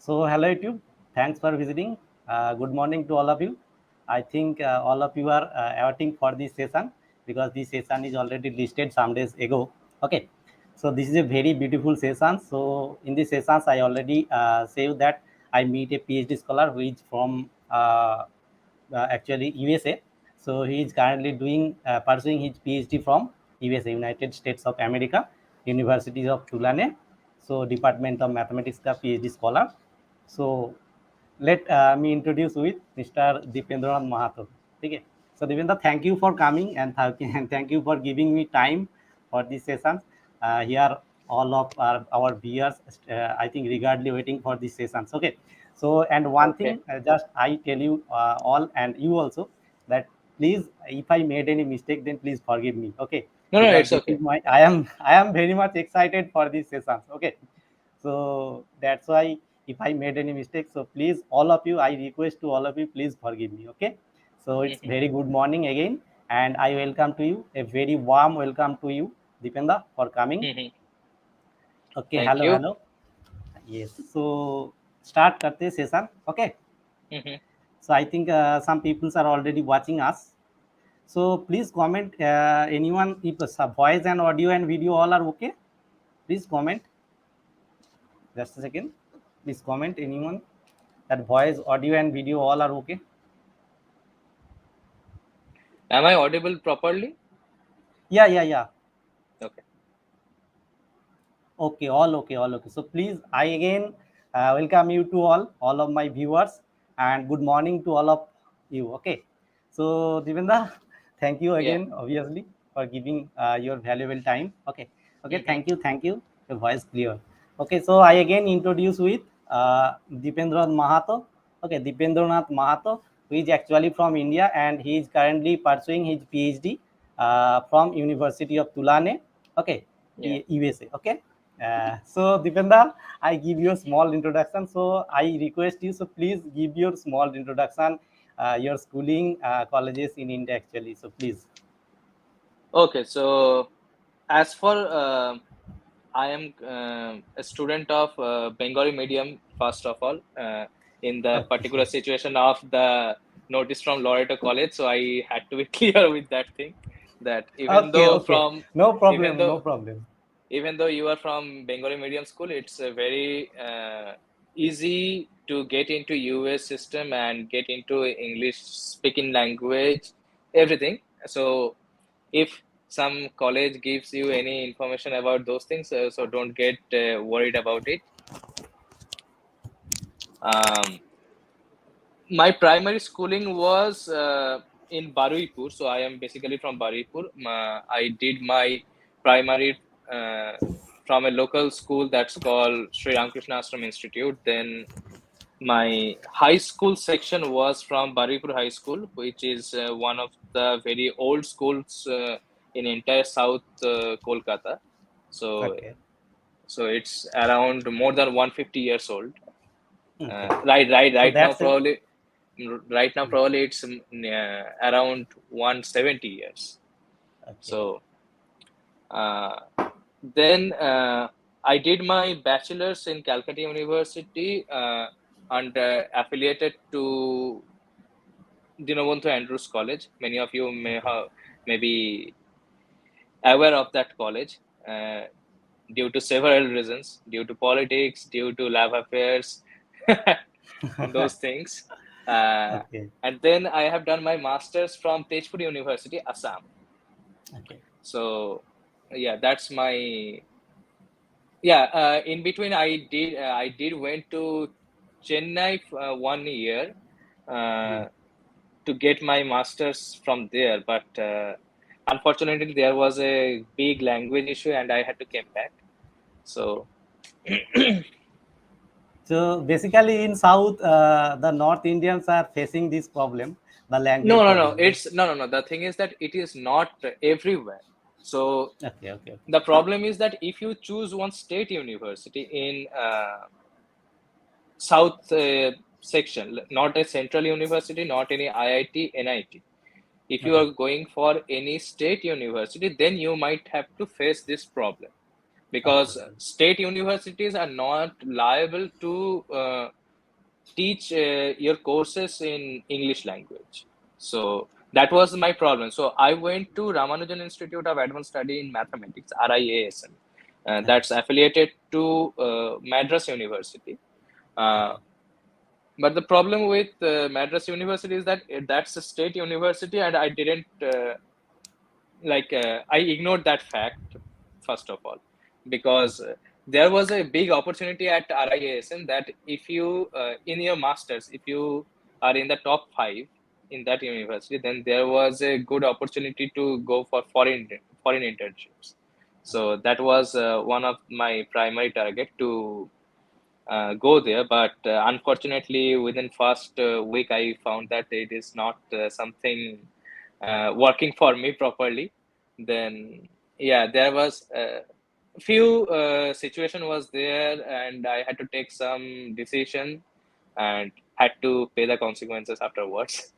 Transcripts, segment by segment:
So hello YouTube, thanks for visiting. Good morning to all of you. I think all of you are awaiting for this session because this session is already listed some days ago. Okay, so this is a very beautiful session. So in this sessions, I already said that I meet a PhD scholar who is from actually USA. So he is currently doing pursuing his PhD from USA, United States of America, University of Tulane. So Department of Mathematics का PhD scholar. So let me introduce with Mr. Dipendranath Mahato. Okay. So Dipendra, thank you for coming and thank you for giving me time for this session. Here all of our viewers, I think regardless waiting for this sessions. Okay. So and one Okay. thing, just I tell you all and you also that please, if I made any mistake, then please forgive me. Okay, No, because it's this okay. is my I am very much excited for these sessions. Okay, so that's why if I made any mistake, so please all of you, I request to all of you, please forgive me. Okay, so it's Mhm, very good morning again, and I welcome to you, a very warm welcome to you, Dipenda, for coming. mhm. Okay, Thank hello, you. hello. Yes, so start karte session. Okay, Mhm. so I think some people are already watching us. So please comment anyone if the voice and audio and video all are okay. Please comment. Just a second. Please comment anyone that voice, audio, and video all are okay. Am I audible properly? Yeah, yeah, yeah. Okay. Okay, all okay, all okay. So please, I again welcome you to all of my viewers, and good morning to all of you. Okay. So Divendra, thank you Yeah. again, obviously, for giving your valuable time. Okay. Okay. Mhm. Thank you. Thank you. Your voice clear. Okay. So I again introduce with Dipendranath Mahato. Okay, Dipendranath Mahato, who is actually from India, and he is currently pursuing his PhD from University of Tulane. Okay, Yeah. USA. Okay. So Dipenda, I give you a small introduction. So I request you, so please give your small introduction, your schooling, colleges in India actually. So please. Okay. So, as for I am a student of Bengali medium. First of all, in the particular Okay. situation of the notice from Loreto College, so I had to be clear with that thing. That Okay. Okay. No even problem. No though problem. even though you are from Bengali medium school, it's a very easy to get into US system and get into English speaking language, everything. So if some college gives you any information about those things, so don't get worried about it. Um, my primary schooling was in Baruipur, so I am basically from Baruipur. I did my primary from a local school that's called Sri Ramakrishna Ashram Institute. Then my high school section was from Baruipur High School, which is one of the very old schools in entire South Kolkata. So, Okay. so it's around more than 150 years old. Okay. Right, right, So right now that's it. probably right now probably it's around 170 years. Okay. So uh, then I did my bachelor's in Calcutta University and affiliated to Dinabandhu Andrews College. Many of you Okay. may be aware of that college due to several reasons, due to politics, due to love affairs, those things. Uh, Okay. and then I have done my master's from Tezpur University, Assam. Okay. So yeah, that's my yeah. In between, I did went to Chennai for 1 year uh, to get my master's from there, but unfortunately there was a big language issue, and I had to come back. So So basically, in South, the North Indians are facing this problem, the no, language no, no. problem, right? It's no, no, no. The thing is that it is not everywhere. So Okay, okay, okay. the problem is that if you choose one state university in south section, not a central university, not any IIT, NIT. If you Okay. are going for any state university, then you might have to face this problem. because Okay. state universities are not liable to teach your courses in English language. So that was my problem. So I went to Ramanujan Institute of Advanced Study in Mathematics, RIASM. That's affiliated to Madras University. Okay. But the problem with Madras University is that that's a state university, and I didn't I ignored that fact first of all, because there was a big opportunity at RIASM that if you in your masters, if you are in the top 5 in that university, then there was a good opportunity to go for foreign internships. So that was one of my primary target to go there. But unfortunately, within first week, I found that it is not something working for me properly. Then yeah, there was a few situation was there, and I had to take some decision and had to pay the consequences afterwards.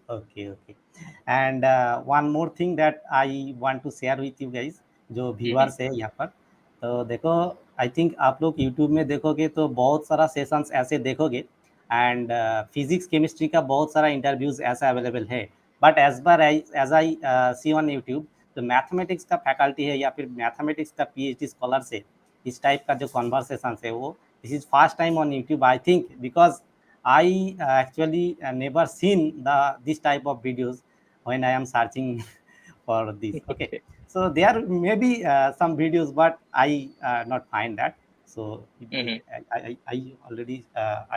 Okay, okay. And one more thing that I want to share with you guys, जो Mhm. Viewers है यहाँ पर, तो देखो, I think आप लोग YouTube में देखोगे तो बहुत सारा सेशंस ऐसे देखोगे, एंड फिजिक्स केमिस्ट्री का बहुत सारा इंटरव्यूज ऐसा अवेलेबल है, but as I see on YouTube, तो मैथमेटिक्स का फैकल्टी है या फिर मैथमेटिक्स का PhD स्कॉलर से इस टाइप का जो कॉन्वर्सेशन है वो this is first time on YouTube, I think, because I actually never seen this type of videos when I am searching for this. Okay, so there may be some videos, but I not find that. So Mhm. I already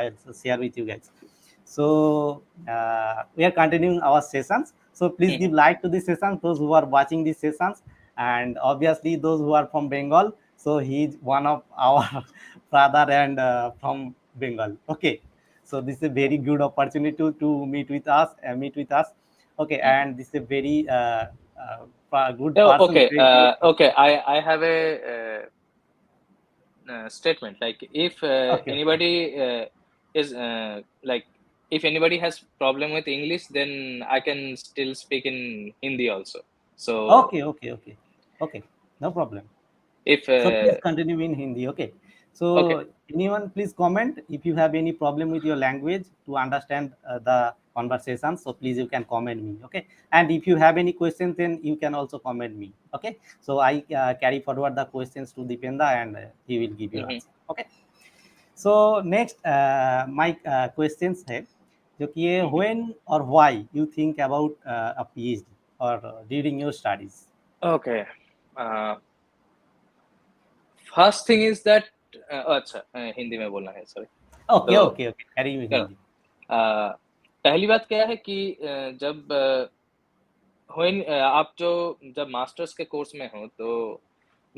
I also share with you guys. So we are continuing our sessions. So please give Mhm. like to this session, those who are watching these sessions, and obviously those who are from Bengal. So he is one of our brother and from Bengal. Okay, so this is a very good opportunity to meet with us. Okay, Mhm. and this is a very good Oh, person. okay. Very, Okay. I have a statement. Like if okay, okay, anybody is if anybody has problem with English, then I can still speak in Hindi also. So okay, okay, okay, okay, no problem. if So please continue in Hindi. Okay. okay. So anyone, please comment if you have any problem with your language to understand the conversation. So please you can comment me. Okay. And if you have any questions, then you can also comment me. Okay. So I carry forward the questions to Dipenda, and he will give you Mhm. answer. Okay. So next, my questions है जो कि ये Mhm. when or why you think about a PhD or during your studies. Okay. First thing is that अच्छा हिंदी में बोलना है sorry. Okay, तो okay, okay. Carry you चलो, Hindi. पहली बात क्या है कि जब आप जब मास्टर्स के कोर्स में हो तो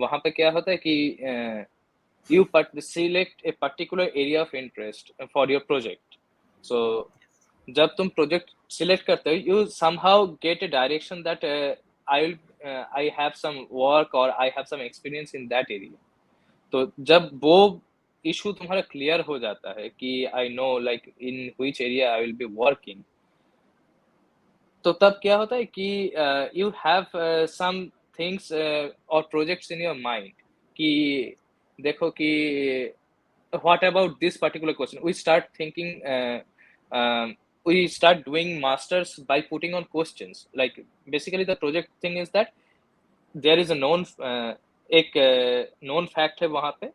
वहां पे क्या होता है कि you select a particular area of interest for your project. So जब तुम प्रोजेक्ट सिलेक्ट करते हो, you somehow get a direction that I have some work or I have some experience in that area. तो जब वो issue तुम्हारा clear हो जाता है कि I know like in which area I will be working, तो तब क्या होता है कि यू हैव सम थिंग्स और प्रोजेक्ट्स इन योर माइंड कि देखो कि what about this particular question. We start thinking we start doing masters by putting on questions. Like basically the project thing is that there is a known एक known fact है वहां पे,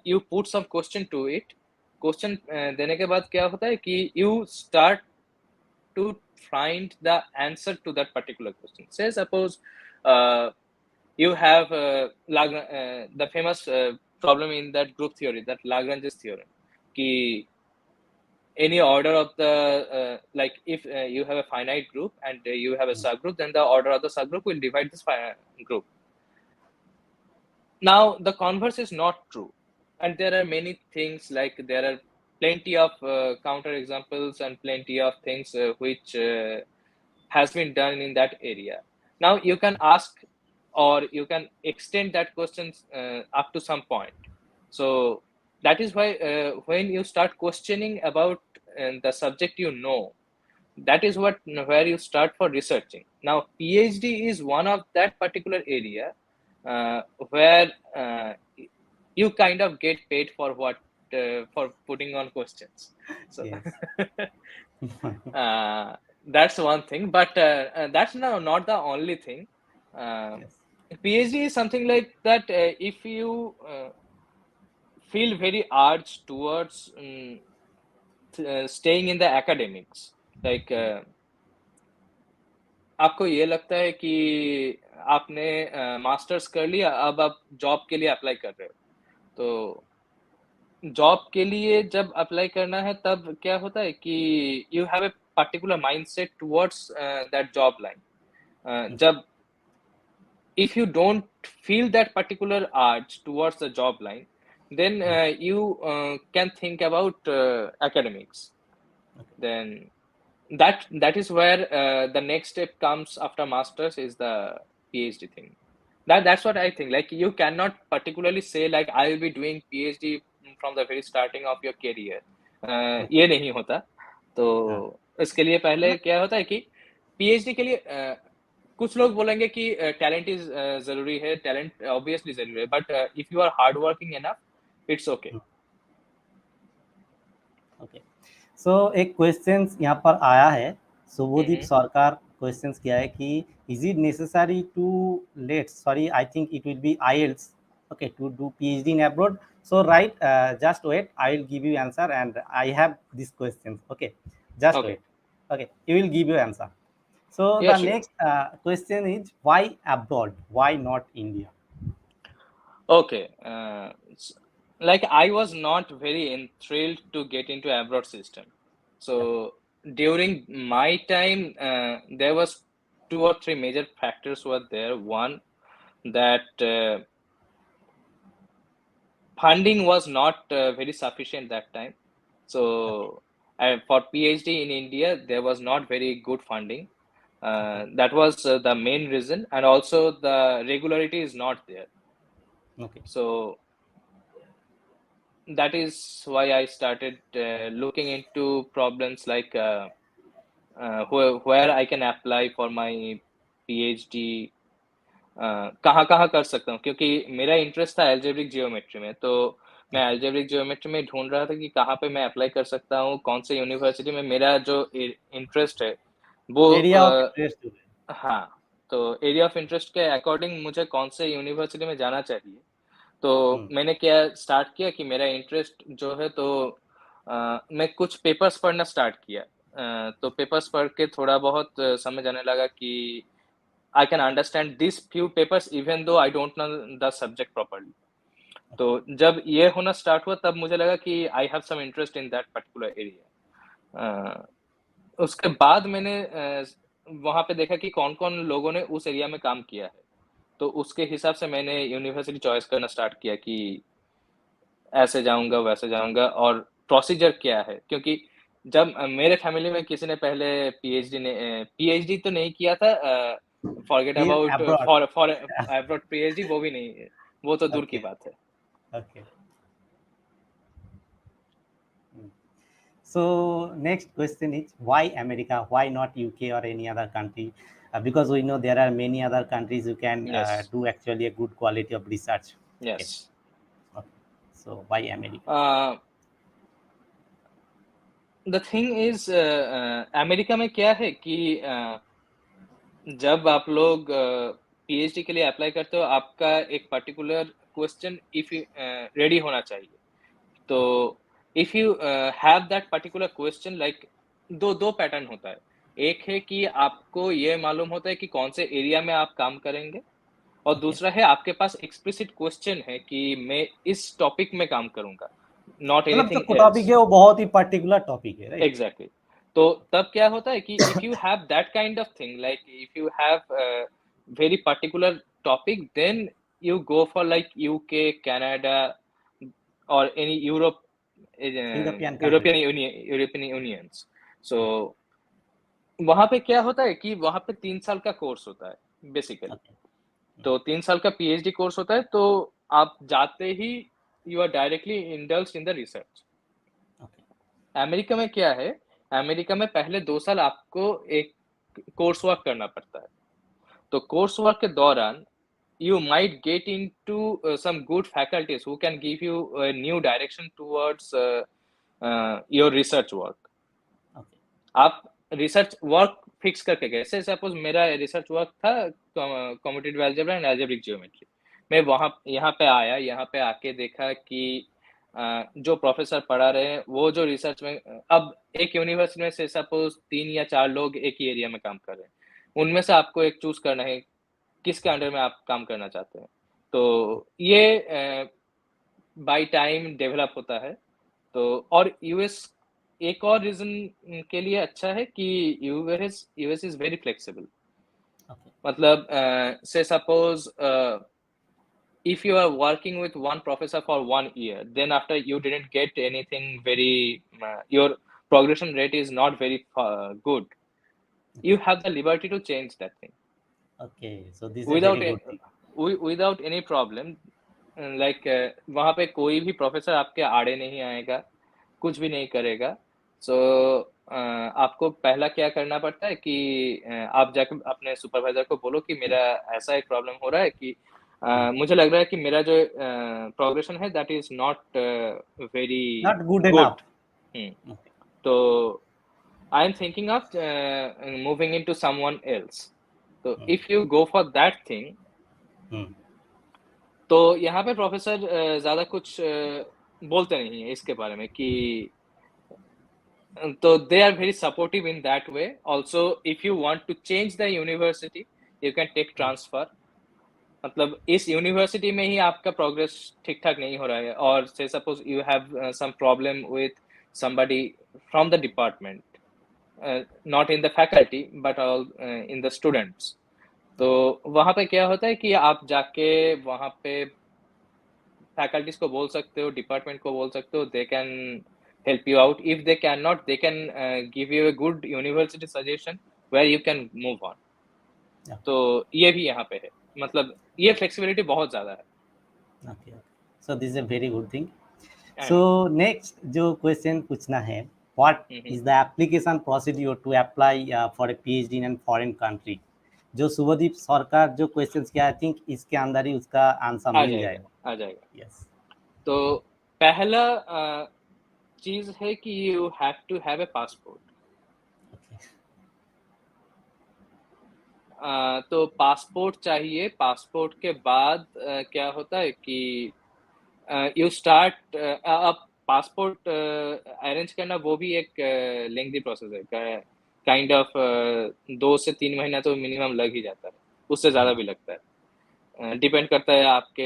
you put some question to it. Question देने के बाद क्या होता है कि you start to find the answer to that particular question. Say suppose you have the famous problem in that group theory, that Lagrange's theorem, कि any order of the like if you have a finite group and you have a subgroup, then the order of the subgroup will divide this group. Now the converse is not true, and there are many things, like there are plenty of counter examples and plenty of things which has been done in that area. Now you can ask or you can extend that question up to some point. So that is why when you start questioning about the subject, that is where you start for researching. Now PhD is one of that particular area where you kind of get paid for what for putting on questions. So Yes. that's one thing, but that's not the only thing. Yes. PhD is something like that. If you feel very urged towards staying in the academics, like आपको ये लगता है कि आपने masters कर लिया, अब आप जॉब के लिए अप्लाई कर रहे हो, तो जॉब के लिए जब अप्लाई करना है तब क्या होता है कि you have a particular mindset towards that job line. जब if you don't feel that particular urge towards the job line, then you can think about academics. Then that is where the next step comes after masters is the PhD thing. That's what I think. Like you cannot particularly say like I will be doing PhD from the very starting of your career. ये नहीं होता. तो इसके लिए पहले क्या होता है कि PhD के लिए कुछ लोग बोलेंगे कि टैलेंट इज जरूरी है, टैलेंट ऑब्वियसली जरूरी है, but if you are hard working enough it's okay. Okay, so एक क्वेश्चन यहाँ पर आया है. शुभदीप सरकार क्वेश्चन किया है कि is it necessary to sorry I think it will be IELTS okay to do PhD in abroad. So right, just wait, I will give you answer and I have these questions. Okay, just Okay. wait. Okay, you will give you answer. So Yeah, the sure. next question is why abroad, why not India? Okay. Like I was not very thrilled to get into abroad system. So during my time, there was 2 or 3 major factors were there. One, that funding was not very sufficient that time. So for PhD in India, there was not very good funding. That was the main reason, and also the regularity is not there. Okay. So that is why I started looking into problems like where I can apply for my PhD. कहाँ कहाँ कर सकता हूँ, क्योंकि मेरा interest था algebraic geometry में, तो मैं एल्जेब्रिक जियोमेट्री में ढूंढ रहा था कि कहाँ पे मैं अप्लाई कर सकता हूँ, कौन से यूनिवर्सिटी में मेरा जो इंटरेस्ट है वो एरिया ऑफ इंटरेस्ट. हाँ, तो एरिया ऑफ इंटरेस्ट के अकॉर्डिंग मुझे कौन से यूनिवर्सिटी में जाना चाहिए. तो मैंने क्या स्टार्ट किया कि मेरा इंटरेस्ट जो है, तो मैं कुछ पेपर्स पढ़ना स्टार्ट किया. तो पेपर्स पढ़ के थोड़ा बहुत समझ आने लगा कि I can understand these few papers even though I don't know the subject properly. तो जब ये होना स्टार्ट हुआ तब मुझे लगा कि I have some interest in that particular area. उसके बाद मैंने वहाँ पे देखा कि कौन-कौन लोगों ने उस एरिया में काम किया है. तो उसके हिसाब से मैंने यूनिवर्सिटी चॉइस करना स्टार्ट किया कि ऐसे जाऊँगा, वैसे जाऊँगा और प्रोसीजर क्या है. क्योंकि जब मेरे फैमिली में किसी ने पहले PhD तो नहीं किया था, forget about for abroad PhD, वो भी नहीं, वो तो दूर की बात है. Okay. So next question is why America, why not UK or any other country? Because we know there are many other countries you can Yes. do actually a good quality of research. Yes. Okay. So why America? The thing is America में क्या है कि जब आप लोग PhD के लिए apply करते हो, आपका एक पर्टिकुलर क्वेश्चन इफ रेडी होना चाहिए. तो if you have that particular question, like दो पैटर्न होता है. एक है कि आपको ये मालूम होता है कि कौन से एरिया में आप काम करेंगे, और दूसरा है आपके पास एक्सप्लिसिट क्वेश्चन है कि मैं इस टॉपिक में काम करूंगा, नॉट एनीथिंग एल्स. टॉपिक है वो बहुत ही पर्टिकुलर टॉपिक है, राइट? एग्जैक्टली. तो तब क्या होता है कि if you have that kind of thing, like if you have very particular topic, then you go for like UK, Canada, or any European Unions. So वहां पे क्या होता है कि वहां पे 3 साल का कोर्स होता है बेसिकली. तो 3 साल का PhD कोर्स होता है, तो आप जाते ही you are directly indulged in the research. America में क्या है, अमेरिका में पहले 2 साल आपको एक कोर्स वर्क करना पड़ता है. तो कोर्स वर्क के दौरान you might get into some good faculties who can give you a new direction towards your research work. Okay. आप रिसर्च वर्क फिक्स करके गए, जैसे सपोज मेरा रिसर्च वर्क था commutative algebra and algebraic geometry. मैं यहाँ पे आया, यहाँ पे आके देखा कि जो प्रोफेसर पढ़ा रहे हैं वो जो रिसर्च में, अब एक यूनिवर्सिटी में से सपोज 3 या 4 लोग एक ही एरिया में काम कर रहे हैं, उनमें से आपको एक चूज करना है किसके अंडर में आप काम करना चाहते हैं। तो ये बाय टाइम डेवलप होता है। तो और यूएस एक और रीजन के लिए अच्छा है कि US is very flexible. Okay. मतलब से suppose if you are working with one professor for 1 year, then after you didn't get anything very, your progression rate is not very good, you have the liberty to change that thing. Okay, so this is a very good thing. Without any problem, like वहाँ पे कोई भी professor आपके आड़े नहीं आएगा, कुछ भी नहीं करेगा। सो आपको पहला क्या करना पड़ता है कि आप जाकर अपने सुपरवाइजर को बोलो कि मेरा ऐसा एक प्रॉब्लम हो रहा है कि मुझे लग रहा है कि मेरा जो प्रोग्रेशन है that is not very Not good good. enough. तो I am thinking of moving into someone else. तो if you go for that thing, तो यहाँ पे प्रोफेसर ज्यादा कुछ बोलते नहीं है इसके बारे में कि, तो they are very supportive in that way. Also if you want to change the university you can take transfer. मतलब इस यूनिवर्सिटी में ही आपका प्रोग्रेस ठीक ठाक नहीं हो रहा है और से suppose you have some problem with somebody from the department, not in the faculty but all in the students। तो वहाँ पे क्या होता है कि आप जाके वहाँ पे फैकल्टीज को बोल सकते हो, डिपार्टमेंट को बोल सकते हो, they can help you out. If they can not, they can give you a good university suggestion where you can move on. तो ये भी यहाँ पे है, मतलब ये फ्लेक्सिबिलिटी बहुत ज्यादा है। Okay, so this is a very good thing. So next जो क्वेश्चन पूछना है, what is the application procedure to apply for a PhD in a foreign country? जो शुभदीप सरकार जो क्वेश्चंस किया, आई थिंक इसके अंदर ही उसका आंसर मिल जाएगा। आ जाएगा। यस। तो पहला चीज है कि you have to have a passport. तो पासपोर्ट चाहिए। पासपोर्ट के बाद क्या होता है कि यू स्टार्ट, अब पासपोर्ट अरेंज करना वो भी एक लेंथी प्रोसेस है। काइंड ऑफ 2 से 3 महीना तो मिनिमम लग ही जाता है, उससे ज़्यादा भी लगता है। डिपेंड करता है आपके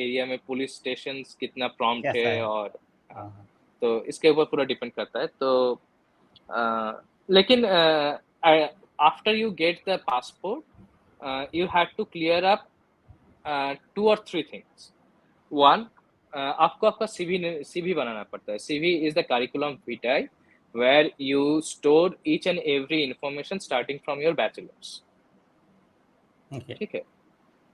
एरिया में पुलिस स्टेशन कितना प्रॉम्प्ट है और तो इसके ऊपर पूरा डिपेंड करता है। तो लेकिन after you get the passport you have to clear up 2 or 3 things. One, आपको आपका CV बनाना पड़ता है। CV is the curriculum vitae where you store each and every information starting from your bachelor's. ठीक है।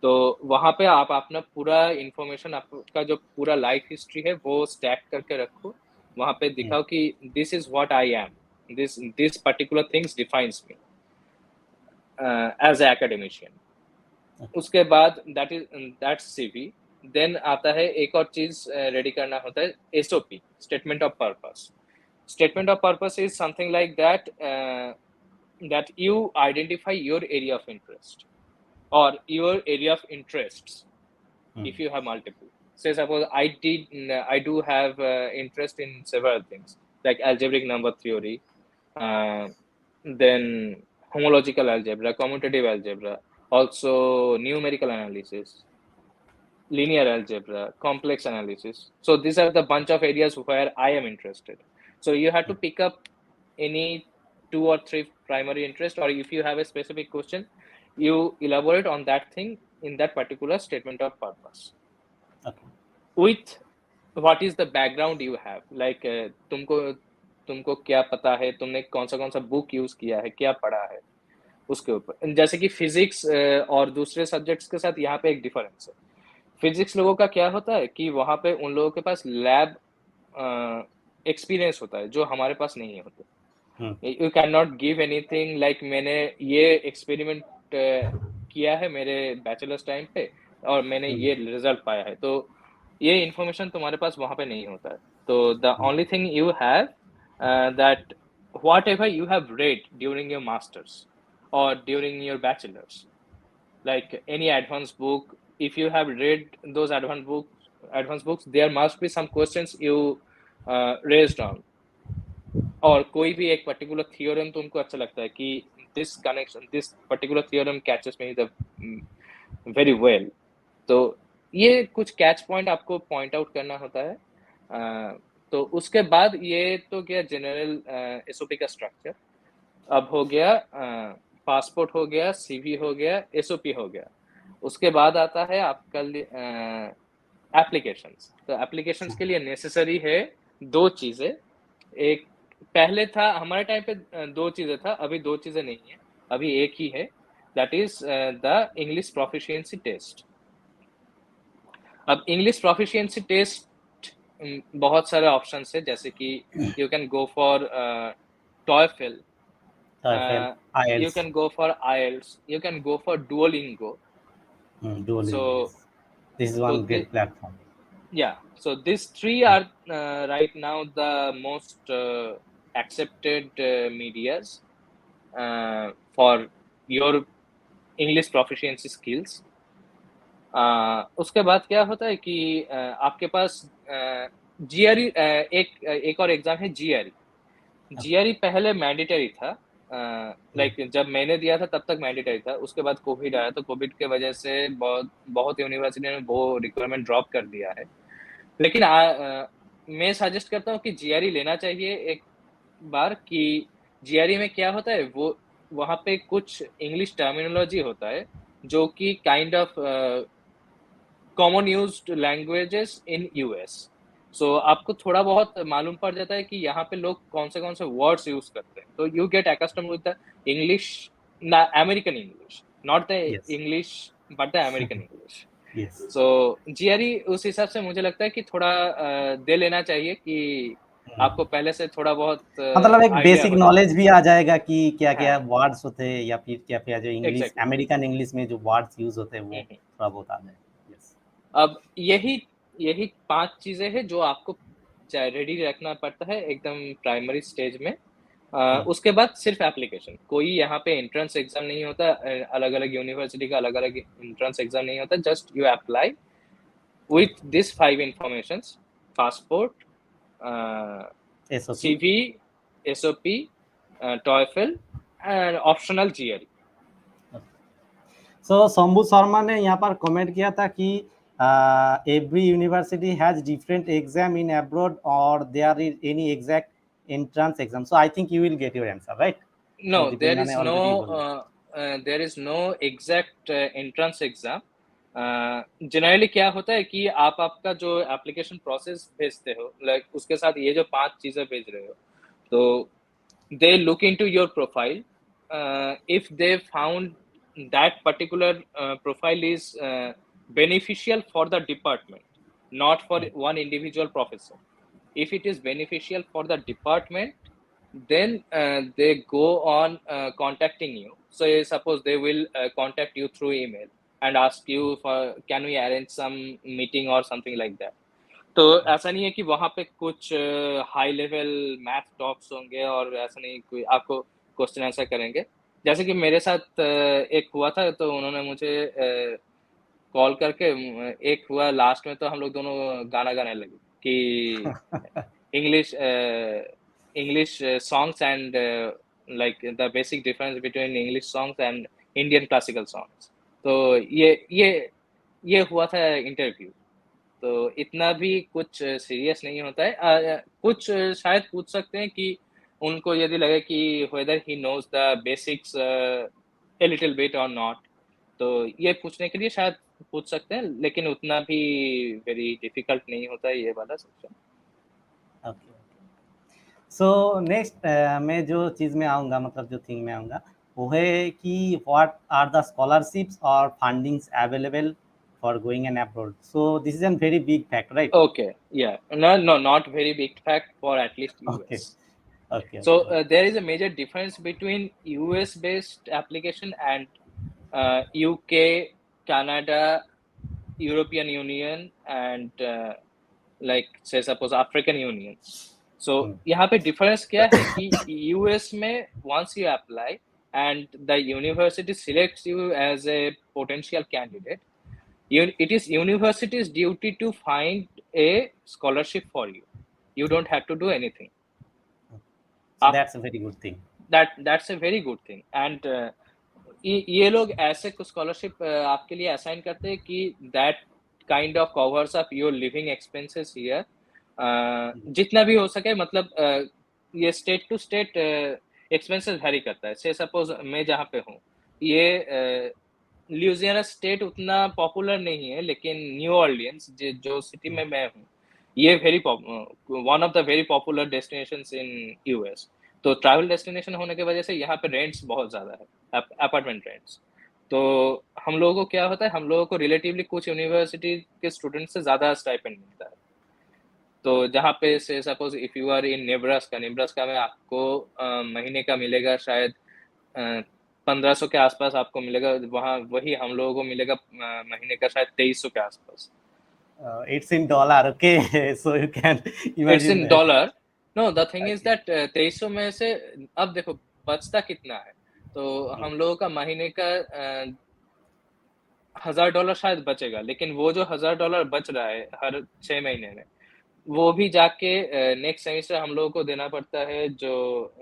तो वहाँ पे आप अपना पूरा इंफॉर्मेशन, आपका जो पूरा लाइफ हिस्ट्री है वो स्टैक करके रखो। वहाँ पे दिखाओ कि this is what I am, this particular things defines me as a academician. उसके बाद दैट्स सीवी। देन आता है एक और चीज रेडी करना होता है, SOP, statement of purpose. Statement of purpose is something like that you identify your area of interest or your area of interests. If you have multiple, say suppose I do have interest in several things like algebraic number theory, then homological algebra, commutative algebra, also numerical analysis, linear algebra, complex analysis. So these are the bunch of areas where I am interested. So you have to pick up any 2 or 3 primary interest, or if you have a specific question, you elaborate on that thing in that particular statement of purpose. Okay. With what is the background you have, like तुमको क्या पता है, तुमने कौन सा book use किया है, क्या पढ़ा है, उसके ऊपर। जैसे कि फिजिक्स और दूसरे सब्जेक्ट्स के साथ यहाँ पे एक डिफरेंस है। फिजिक्स लोगों का क्या होता है कि वहाँ पे उन लोगों के पास लैब एक्सपीरियंस होता है जो हमारे पास नहीं होता। You can not give anything like मैंने ये एक्सपेरिमेंट किया है मेरे बैचलर्स टाइम पे और मैंने ये रिजल्ट पाया है, तो ये इन्फॉर्मेशन तुम्हारे पास वहां पे नहीं होता है। तो the only thing you have that whatever you have read during your masters or during your bachelor's, like any advanced book, if you have read those advanced books, there must be some questions you raised on, और कोई भी एक particular theorem तुमको अच्छा लगता है कि this particular theorem catches me the very well, तो ये कुछ कैच पॉइंट आपको पॉइंट आउट करना होता है। तो उसके बाद ये तो गया जनरल एसओपी का स्ट्रक्चर। अब हो गया पासपोर्ट हो गया, सीवी हो गया, एसओपी हो गया। उसके बाद आता है आपका एप्लीकेशंस। तो एप्लीकेशंस के लिए नेसेसरी है दो चीजें। एक पहले था हमारे टाइम पे दो चीजें था, अभी दो चीजें नहीं है, अभी एक ही है, that is the English proficiency test. अब इंग्लिश प्रोफिशिएंसी टेस्ट बहुत सारे ऑप्शन है, जैसे कि you can go for TOEFL, you IELTS. can go for IELTS, you can go for Duolingo. Duolingo. So This is one great platform. Yeah, so these three are right now the most accepted medias for your English proficiency skills. उसके बाद क्या होता है कि आपके पास GRE, एक और exam है GRE। GRE पहले मैंडेटरी था, लाइक जब मैंने दिया था तब तक मैंडेटरी था, उसके बाद कोविड आया, तो कोविड के वजह से बहुत यूनिवर्सिटी ने वो रिक्वायरमेंट ड्रॉप कर दिया है। लेकिन मैं सजेस्ट करता हूँ कि GRE लेना चाहिए एक बार, कि GRE में क्या होता है, वो वहाँ पे कुछ इंग्लिश टर्मिनोलॉजी होता है जो कि kind of common used languages in US। सो आपको थोड़ा बहुत मालूम पड़ जाता है कि यहाँ पे लोग कौन से वर्ड्स यूज करते हैं, तो you get accustomed with the English, American English, not the English but the American English. So GRE उस हिसाब से मुझे लगता है कि थोड़ा दे लेना चाहिए, कि आपको पहले से थोड़ा बहुत मतलब एक बेसिक नॉलेज भी आ जाएगा कि क्या क्या वर्ड्स होते हैं, या फिर क्या क्या जो इंग्लिश अमेरिकन इंग्लिश में जो वर्ड्स यूज होते हैं वो थोड़ा बहुत आ जाए। अब यही 5 चीजें हैं जो आपको रेडी रखना पड़ता है एकदम प्राइमरी स्टेज में। उसके बाद सिर्फ एप्लीकेशन, कोई यहाँ पे एंट्रेंस एग्जाम नहीं होता, अलग अलग यूनिवर्सिटी का अलग अलग एंट्रेंस एग्जाम नहीं होता, just you apply with this 5 informations: passport, CV, SOP, TOEFL and optional GRE। सो शंभू शर्मा ने यहाँ पर कमेंट किया था कि every university has different exam in abroad, or there is any exact entrance exam. So I think you will get your answer, right? No, there is no exact entrance exam. Generally क्या होता है कि आपका जो application process भेजते हो, like उसके साथ ये जो 5 चीजें भेज रहे हो, तो they look into your profile. If they found that particular profile is beneficial for the department, not for one individual professor. If it is beneficial for the department, then they go on contacting you. So suppose they will contact you through email and ask you for, can we arrange some meeting or something like that. तो ऐसा नहीं है कि वहाँ पे कुछ high level math talks होंगे, और ऐसा नहीं कोई आपको क्वेश्चन आंसर करेंगे। जैसे कि मेरे साथ एक हुआ था, तो उन्होंने मुझे कॉल करके, एक हुआ लास्ट में, तो हम लोग दोनों गाना गाने लगे कि English songs and like the basic difference between English songs and Indian classical songs. तो ये हुआ था इंटरव्यू। तो इतना भी कुछ सीरियस नहीं होता है। कुछ शायद पूछ सकते हैं कि उनको यदि लगे कि whether he knows the basics a little bit or not, तो ये पूछने के लिए शायद पूछ सकते हैं, लेकिन उतना भी वेरी डिफिकल्ट नहीं होता है ये वाला सेक्शन। सो नेक्स्ट मैं जो चीज़ में आऊँगा, मतलब जो थिंग में आऊँगा, वो है कि व्हाट आर द स्कॉलरशिप्स और fundings available for going and abroad. So this is a very big fact, right? Okay, yeah. No, not very big fact for at least US. Okay. So there is a major difference between US based application and UK, Canada, European Union and like say suppose African Union. So यहाँ पे difference क्या है कि US में once you apply and the university selects you as a potential candidate, it is university's duty to find a scholarship for you. You don't have to do anything. So that's a very good thing. That's a very good thing. And ये लोग ऐसे scholarship आपके लिए assign करते हैं कि that kind of covers up your living expenses here, जितना भी हो सके. मतलब ये state to state expenses vary करता है. से सपोज मैं जहाँ पे हूँ, ये ल्यूजियाना स्टेट उतना पॉपुलर नहीं है, लेकिन न्यू ऑर्लियंस जो सिटी में मैं हूँ, ये one of the very popular destinations in US. तो ट्रैवल डेस्टिनेशन होने की वजह से यहाँ पे रेंट्स बहुत ज़्यादा है, अपार्टमेंट रेंट्स. तो हम लोगों को क्या होता है, हम लोगों को रिलेटिवली कुछ यूनिवर्सिटी के स्टूडेंट से ज़्यादा स्टाइपेंड मिलता है. तो जहाँ पे से suppose if you are in Nebraska में आपको महीने का मिलेगा शायद 1500 के आसपास आपको मिलेगा. वहाँ वही हम लोगों को मिलेगा महीने का शायद 2300 के आसपास. It's in dollar, okay? So you can imagine. It's in dollar. No, the thing is that 2300 में से अब देखो बचता कितना है. तो हम लोगों का महीने का $1000 शायद बचेगा, लेकिन वो जो $1000 बच रहा है हर 6 महीने में, वो भी जाके नेक्स्ट सेमेस्टर हम लोगों को देना पड़ता है. जो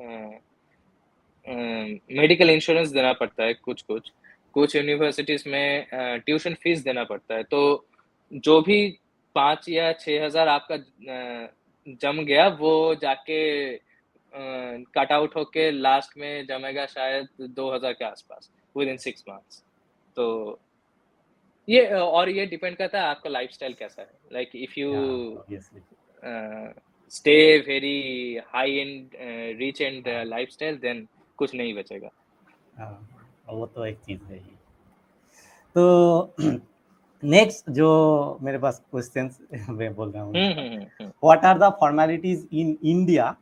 मेडिकल इंश्योरेंस देना पड़ता है, कुछ यूनिवर्सिटीज में ट्यूशन फीस देना पड़ता है. तो जो भी 5 या 6 हज़ार आपका जम गया, वो जाके कट आउट होके लास्ट में जमेगा शायद 2000 के आसपास विद इन 6 मंथ्स. तो ये डिपेंड करता है आपका लाइफस्टाइल कैसा है. Like if you stay very high and rich and lifestyle, then कुछ नहीं बचेगा. वो तो एक चीज है ही. तो नेक्स्ट जो मेरे पास क्वेश्चंस मैं बोल रहा हूँ, what are the formalities in India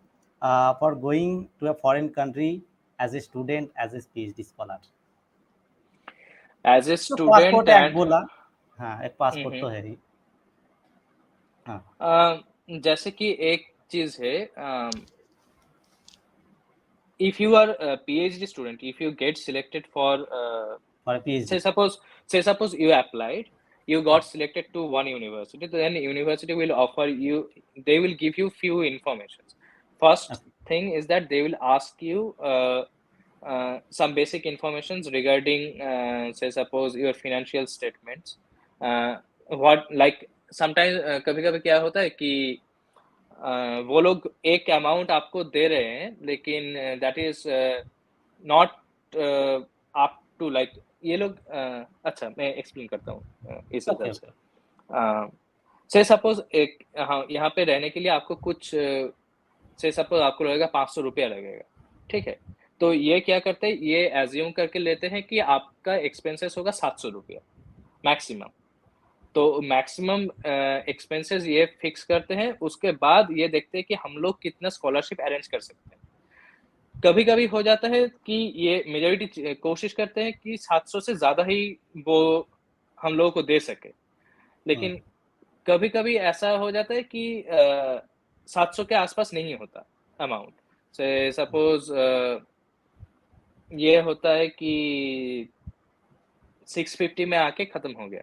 for going to a foreign country as a student, as a PhD scholar? As a student and बोला, हाँ एक पासपोर्ट तो है ही. हाँ, जैसे कि एक चीज है, if you are a PhD student, if you get selected for a PhD, say suppose you applied, you got selected to one university, then university will offer you, they will give you few informations. First thing is that they will ask you some basic informations regarding say suppose your financial statements. What like sometimes कभी-कभी क्या होता है कि वो लोग एक amount आपको दे रहे हैं, लेकिन that is not up to like ये लोग. अच्छा मैं एक्सप्लेन करता हूँ इस तरह से. से सपोज एक यहाँ पे रहने के लिए आपको कुछ से सपोज आपको लगेगा 500 रुपया लगेगा, ठीक है. तो ये क्या करते हैं, ये एज्यूम करके लेते हैं कि आपका एक्सपेंसेस होगा 700 रुपया मैक्सिमम. तो मैक्सिमम एक्सपेंसेस ये फिक्स करते हैं. उसके बाद ये देखते हैं कि हम लोग कितना स्कॉलरशिप अरेंज कर सकते हैं. कभी कभी हो जाता है कि ये मेजॉरिटी कोशिश करते हैं कि 700 से ज़्यादा ही वो हम लोगों को दे सके, लेकिन कभी कभी ऐसा हो जाता है कि 700 के आसपास नहीं होता अमाउंट. से सपोज ये होता है कि 650 में आके ख़त्म हो गया.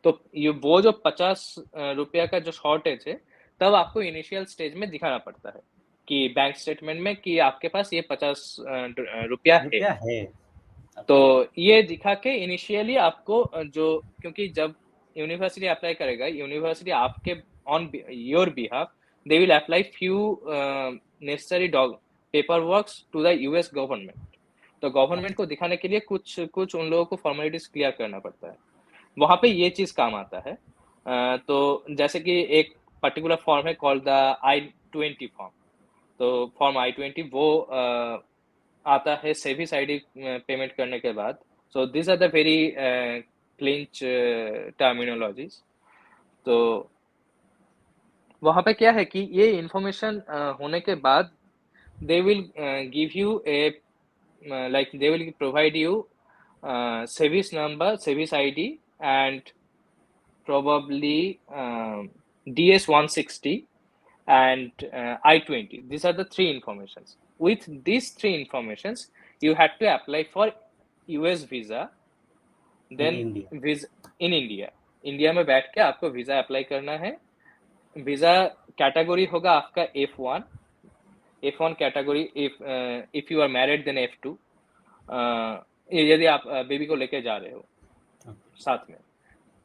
तो ये वो जो 50 रुपया का जो शॉर्टेज है, तब आपको इनिशियल स्टेज में दिखाना पड़ता है कि बैंक स्टेटमेंट में कि आपके पास ये 50 रुपया है. तो ये दिखा के इनिशियली आपको जो, क्योंकि जब यूनिवर्सिटी अप्लाई करेगा, यूनिवर्सिटी आपके on your behalf they will apply few necessary paper works to the US government. तो गवर्नमेंट को दिखाने के लिए कुछ उन लोगों को फॉर्मेलिटीज क्लियर करना पड़ता है. वहाँ पे ये चीज़ काम आता है. तो जैसे कि एक पर्टिकुलर फॉर्म है कॉल्ड द I-20 फॉर्म. तो फॉर्म I-20 वो आता है सेविस आईडी पेमेंट करने के बाद. So this are the very clinch terminologies. तो वहाँ पे क्या है कि ये इंफॉर्मेशन होने के बाद they will give U A like they will provide you service number, service ID and probably DS 160 and I-20. These are the three informations. With these three informations, you had to apply for US visa. Then visa in India. India में बैठ के आपको visa apply करना है. Visa category होगा आपका F1 category. If you are married then F2. यदि आप बेबी को लेके जा रहे हो साथ में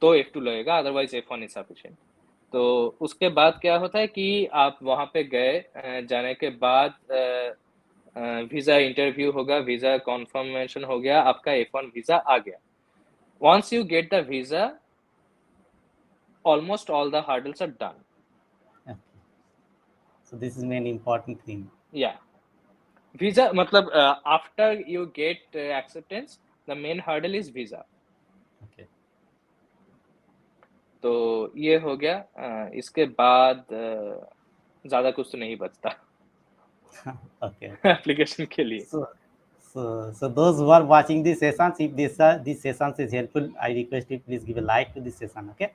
तो F2 लगेगा, अदरवाइज F1 इज सफिशिएंट. तो उसके बाद क्या होता है कि आप वहां पे गए, जाने के बाद वीजा इंटरव्यू होगा, वीजा कॉन्फर्मेशन हो गया, आपका F1 वीजा आ गया. Once you get the visa, almost all the hurdles are done. Okay. So this is main important thing. Yeah. Visa, matlab, after you get acceptance, the main hurdle is visa. Okay. तो ये हो गया. इसके बाद ज़्यादा कुछ तो नहीं बचता. Okay. Application के लिए. So those who are watching this sessions, if this sessions is helpful, I request you please give a like to this session. Okay.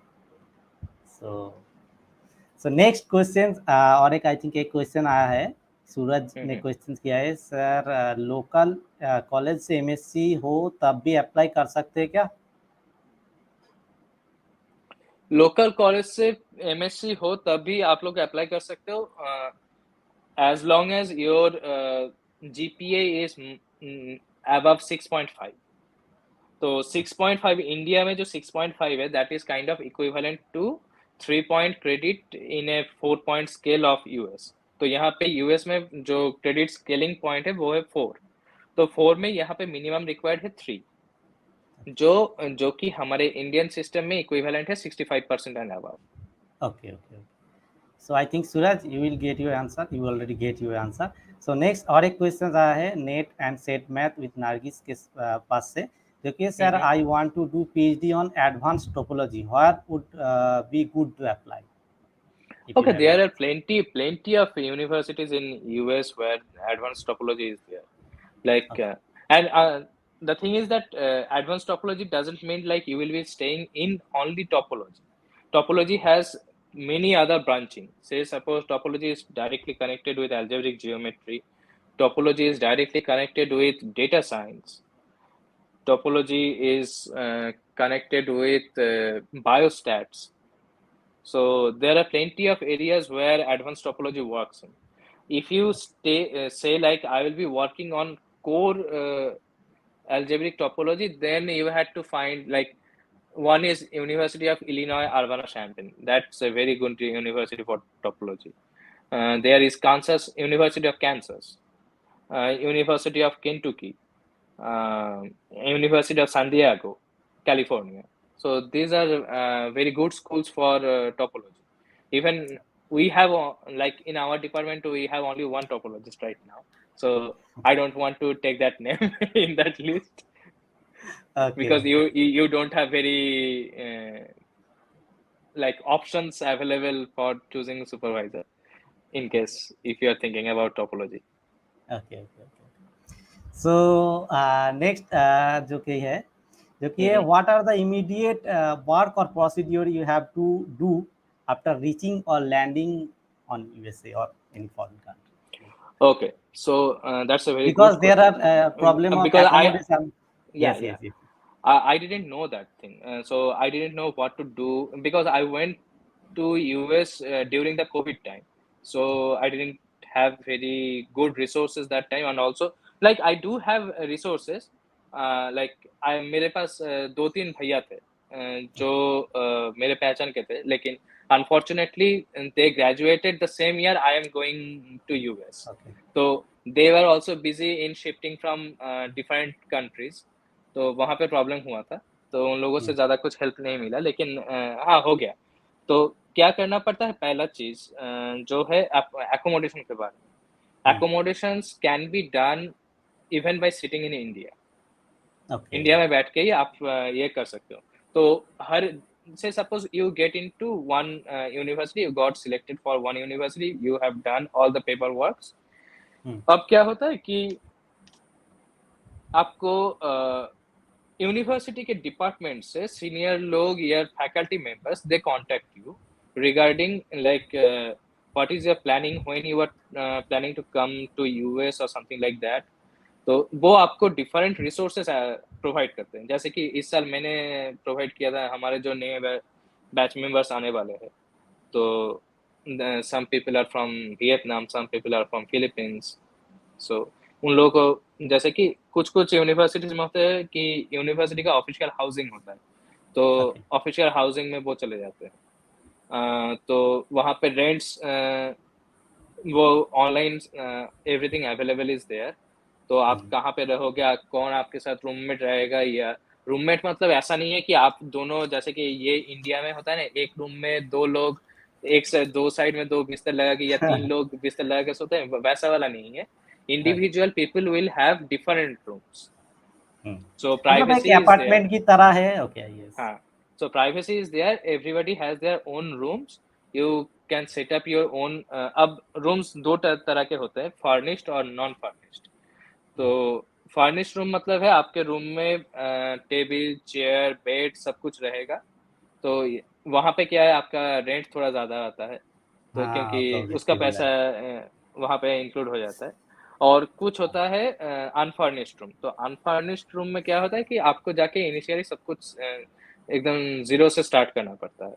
So next question, और एक I think एक question आया है, सूरज ने question किया है, सर लोकल कॉलेज से MSc हो तब भी अप्लाई कर सकते हैं क्या? लोकल कॉलेज से MSc हो तब भी आप लोग अप्लाई कर सकते हो, as long as your GPA is above 6.5. तो 6.5 इंडिया में जो 6.5 है, that is kind of equivalent to 3 point credit in a 4 point scale of US. तो यहाँ पे US में जो credit scaling point है वो है 4. तो 4 में यहाँ पे minimum required है 3, जो कि हमारे इंडियन सिस्टम में equivalent है 65% and above. Okay. So I think Suraj, you will get your answer. You already get your answer. So next और एक क्वेश्चन आया है NET and SET math with Nargis के पास से, जो कि sir I want to do PhD on advance topology, where would be good to apply? Okay, there are plenty of universities in US where advanced topology is there. Like and the thing is that advanced topology doesn't mean like you will be staying in only topology. Topology has many other branching. Say suppose topology is directly connected with algebraic geometry. Topology is directly connected with data science. Topology is connected with biostats. So there are plenty of areas where advanced topology works in. If you say like I will be working on core algebraic topology, then you had to find like one is University of Illinois Urbana-Champaign. That's a very good university for topology. There is University of Kansas, University of Kentucky, University of San Diego, California. So these are very good schools for topology. Even we have like in our department we have only one topologist right now, so I don't want to take that name in that list. Because you don't have very like options available for choosing supervisor in case if you are thinking about topology. Okay. So next जो कि है what are the immediate work or procedure you have to do after reaching or landing on USA or any foreign country? Okay, so that's a very because good there question. are problem of because accommodation. Yes. I didn't know that thing, so I didn't know what to do because I went to US during the COVID time, so I didn't have very good resources that time, and also like I do have resources, like मेरे पास 2-3 भैया थे जो मेरे पहचान के थे, लेकिन unfortunately they graduated the same year I am going to US. Okay. So they were also busy in shifting from different countries. तो वहाँ पे प्रॉब्लम हुआ था, तो उन लोगों से ज़्यादा कुछ हेल्प नहीं मिला, लेकिन हाँ हो गया. तो क्या करना पड़ता है, पहला चीज़ जो है एकोमोडेशन के बारे में. Accommodations can be done even by sitting in India. India में बैठ के ही आप ये कर सकते हो. तो हर say suppose you get into one university, you got selected for one university, you have done all the paperwork. अब क्या होता है कि आपको यूनिवर्सिटी के डिपार्टमेंट से सीनियर लोग या faculty members they contact you regarding like what is your planning when you are planning to come to US और समथिंग लाइक दैट। तो वो आपको डिफरेंट रिसोर्सेस प्रोवाइड करते हैं। जैसे कि इस साल मैंने प्रोवाइड किया था हमारे जो नए बैच मेंबर्स आने वाले हैं, तो some people are from Vietnam, some people are from Philippines. So उन लोगों को जैसे कि कुछ कुछ यूनिवर्सिटीज में होता है कि यूनिवर्सिटी का ऑफिशियल हाउसिंग होता है, तो Okay. ऑफिशियल हाउसिंग में वो चले जाते हैं। तो वहाँ पे रेंट्स वो online everything available is there. तो आप कहाँ पे रहोगे, कौन आपके साथ रूममेट रहेगा, या रूममेट मतलब ऐसा नहीं है कि आप दोनों, जैसे कि ये इंडिया में होता है ना, एक रूम में दो लोग, एक से दो साइड में दो बिस्तर लगा के या तीन लोग बिस्तर लगा के सोते हैं, वैसा वाला नहीं है। Individual people will have different rooms, so मतलब एक प्राइवेसी इज देयर। अपार्टमेंट की तरह है। Okay, yes. हाँ, so privacy is there, everybody has their own rooms, you can set up your own अब rooms दो तरह के होते हैं, furnished और non furnished। तो furnished room मतलब है आपके रूम में टेबल, चेयर, बेड सब कुछ रहेगा। तो वहाँ पे क्या है, आपका रेंट थोड़ा ज्यादा आता है, तो हाँ, क्योंकि तो उसका ऑब्वियसली पैसा बोला। वहाँ पे इंक्लूड हो जाता है। और कुछ होता है अनफर्निश्ड रूम। तो अनफर्निश्ड रूम में क्या होता है कि आपको जाके इनिशियली सब कुछ एकदम जीरो से स्टार्ट करना पड़ता है।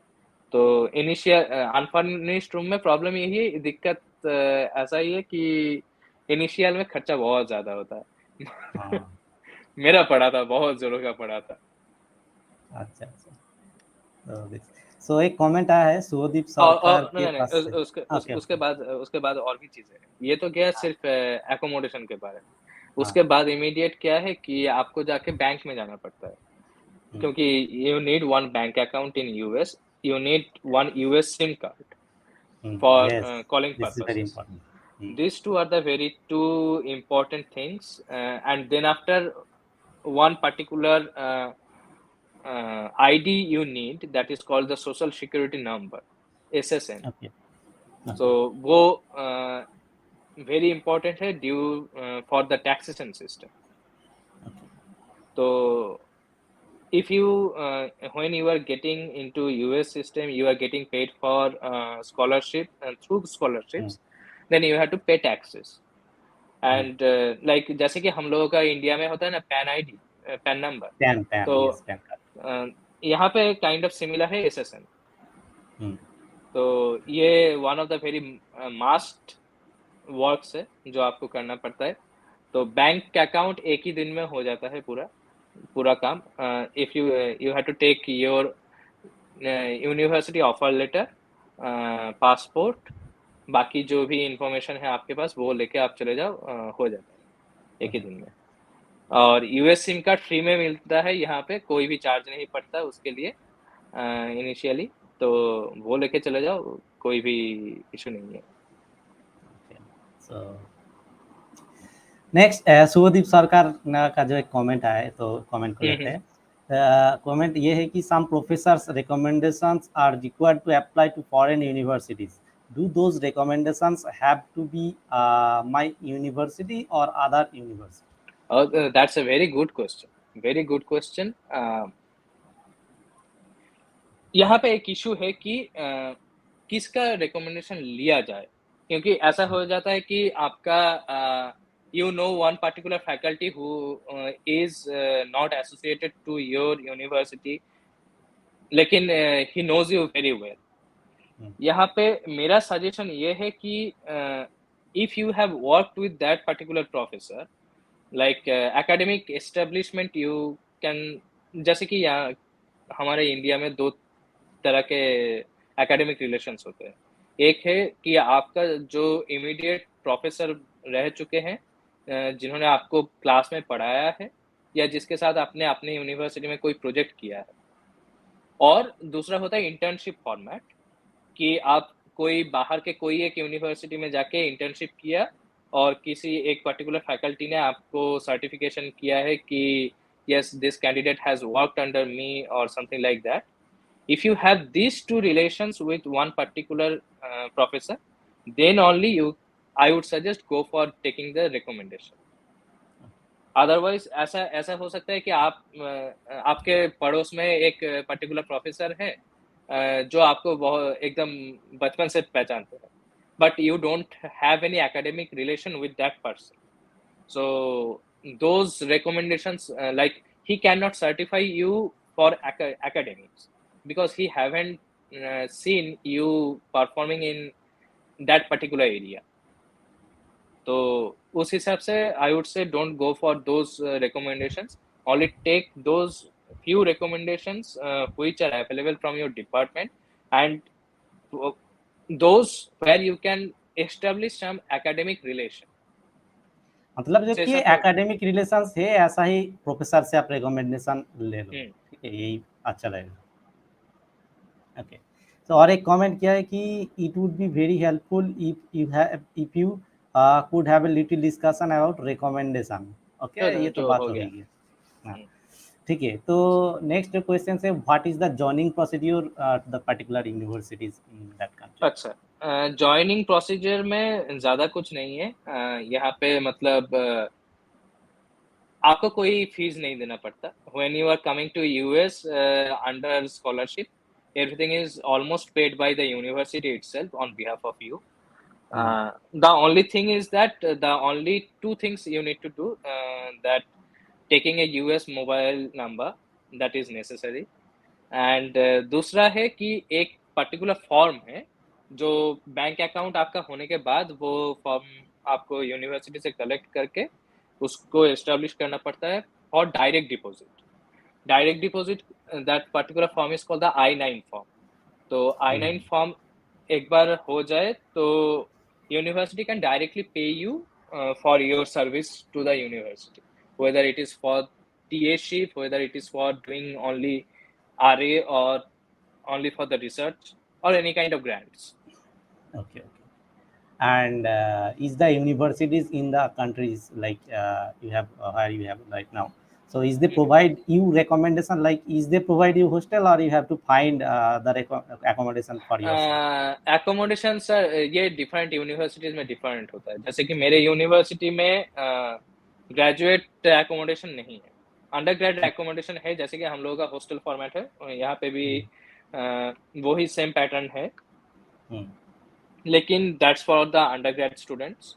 तो इनिशियल अनफर्निश्ड रूम में प्रॉब्लम यही है, दिक्कत ऐसा ही है कि इनिशियल में खर्चा बहुत ज्यादा होता है। हाँ। मेरा पड़ा था, बहुत जोरों का पड़ा था। अच्छा अच्छा। तो सो एक कमेंट आया है शुभदीप सरकार और के नहीं नहीं पास से। ओके उसके ओके। बाद और भी चीजें हैं। ये तो क्या है, सिर्फ एकोमोडेशन के बारे में। हाँ। उसके बाद इमीडिएट क्या है कि आपको जाके बैंक में जाना पड़ता है, क्योंकि you need one bank account in US, you need one US SIM card for yes, calling this is very purposes. Important. These two are the very two important things. And then after one particular ID you need, that is called the Social Security Number, SSN. Okay So okay. वो very important है due for the taxation system. So if you when you are getting into US system, you are getting paid for scholarship and through scholarships, then you have to pay taxes. And like जैसे कि हम लोगों का India में होता है ना PAN ID, PAN number, PAN PAN, तो यस, पैन कार्ड। यहाँ पे काइंड ऑफ सिमिलर है एसएसएन। तो ये one of the very must works है जो आपको करना पड़ता है। तो बैंक अकाउंट एक ही दिन में हो जाता है पूरा काम। If you you have to take your university offer letter, passport, बाकी जो भी इंफॉर्मेशन है आपके पास वो लेके आप चले जाओ, हो जाता है एक ही दिन में। और यूएस सिम कार्ड फ्री में मिलता है यहाँ पे, कोई भी चार्ज नहीं पड़ता उसके लिए इनिशियली। तो वो लेके चले जाओ, कोई भी इशू नहीं है। सो नेक्स्ट शुभदीप सरकार का जो एक कमेंट आया है, तो कमेंट को लेते हैं। कमेंट ये है कि some professors recommendations are required to apply to foreign universities, do those recommendations have to be my university और other university? That's a very good question, very good question. यहाँ पे एक इशू है कि किसका रिकमेंडेशन लिया जाए, क्योंकि ऐसा हो जाता है कि आपका you know one particular faculty who is not associated to your university, लेकिन he knows you very well. यहाँ पे मेरा सजेशन ये है कि if you have worked with that particular professor, like academic establishment, you can, जैसे कि यहाँ हमारे इंडिया में दो तरह के एकेडमिक रिलेशंस होते हैं। एक है कि आपका जो इमीडिएट प्रोफेसर रह चुके हैं, जिन्होंने आपको क्लास में पढ़ाया है या जिसके साथ आपने अपने यूनिवर्सिटी में कोई प्रोजेक्ट किया है। और दूसरा होता है इंटर्नशिप फॉर्मेट, कि आप कोई बाहर के कोई एक यूनिवर्सिटी में जाके इंटर्नशिप किया और किसी एक पर्टिकुलर फैकल्टी ने आपको सर्टिफिकेशन किया है कि yes, this candidate has worked under me or something like that. If you have these two relations with one particular professor, then only I would suggest go for taking the recommendation. Otherwise ऐसा हो सकता है कि आपके पड़ोस में एक particular professor है जो आपको बहुत एकदम बचपन से पहचानते हैं, but you don't have any academic relation with that person. So those recommendations, like he cannot certify you for academics because he haven't seen you performing in that particular area. तो उस हिसाब से I would say don't go for those recommendations. Only take those few recommendations which are available from your department, and those where you can establish some academic relation. मतलब जो कि जैसा कि academic relations है, ऐसा ही प्रोफेसर से आप recommendation ले लो, ठीक है, यही अच्छा रहेगा. ओके, तो और एक कमेंट किया है कि it would be very helpful if you could have a little discussion about recommendation. Okay, ये तो जो बात हो हो गया. गई है. ठीक है, तो नेक्स्ट क्वेश्चन है what is the joining procedure to the particular universities in that country. अच्छा, जॉइनिंग प्रोसीजर में ज़्यादा कुछ नहीं है. यहाँ पे मतलब आपको कोई फीस नहीं देना पड़ता. When you are coming to US under scholarship, everything is almost paid by the university itself on behalf of you. The only thing is that the only two things you need to do, that taking a US mobile number, that is necessary. And दूसरा है कि एक particular form है जो bank account आपका होने के बाद वो फॉर्म आपको यूनिवर्सिटी से कलेक्ट करके उसको एस्टेब्लिश करना पड़ता है for direct deposit. Direct deposit, that particular form is called the I-9 form. तो I-9 फॉर्म एक बार हो जाए तो university can directly pay you for your service to the university, whether it is for TA-ship, whether it is for doing only RA or only for the research or any kind of grants. Okay. And is the universities in the countries like you have where you have right now, so is they provide you recommendation, like is they provide you hostel or you have to find the accommodation for yourself? Accommodation sir ये different universities में different होता है. जैसे कि मेरे university में graduate accommodation नहीं है, अंडर ग्रेजुएट एकोमोडेशन है. जैसे कि हम लोगों का हॉस्टल फॉर्मेट है, यहाँ पे भी वही सेम पैटर्न है, लेकिन that's for the under grade students.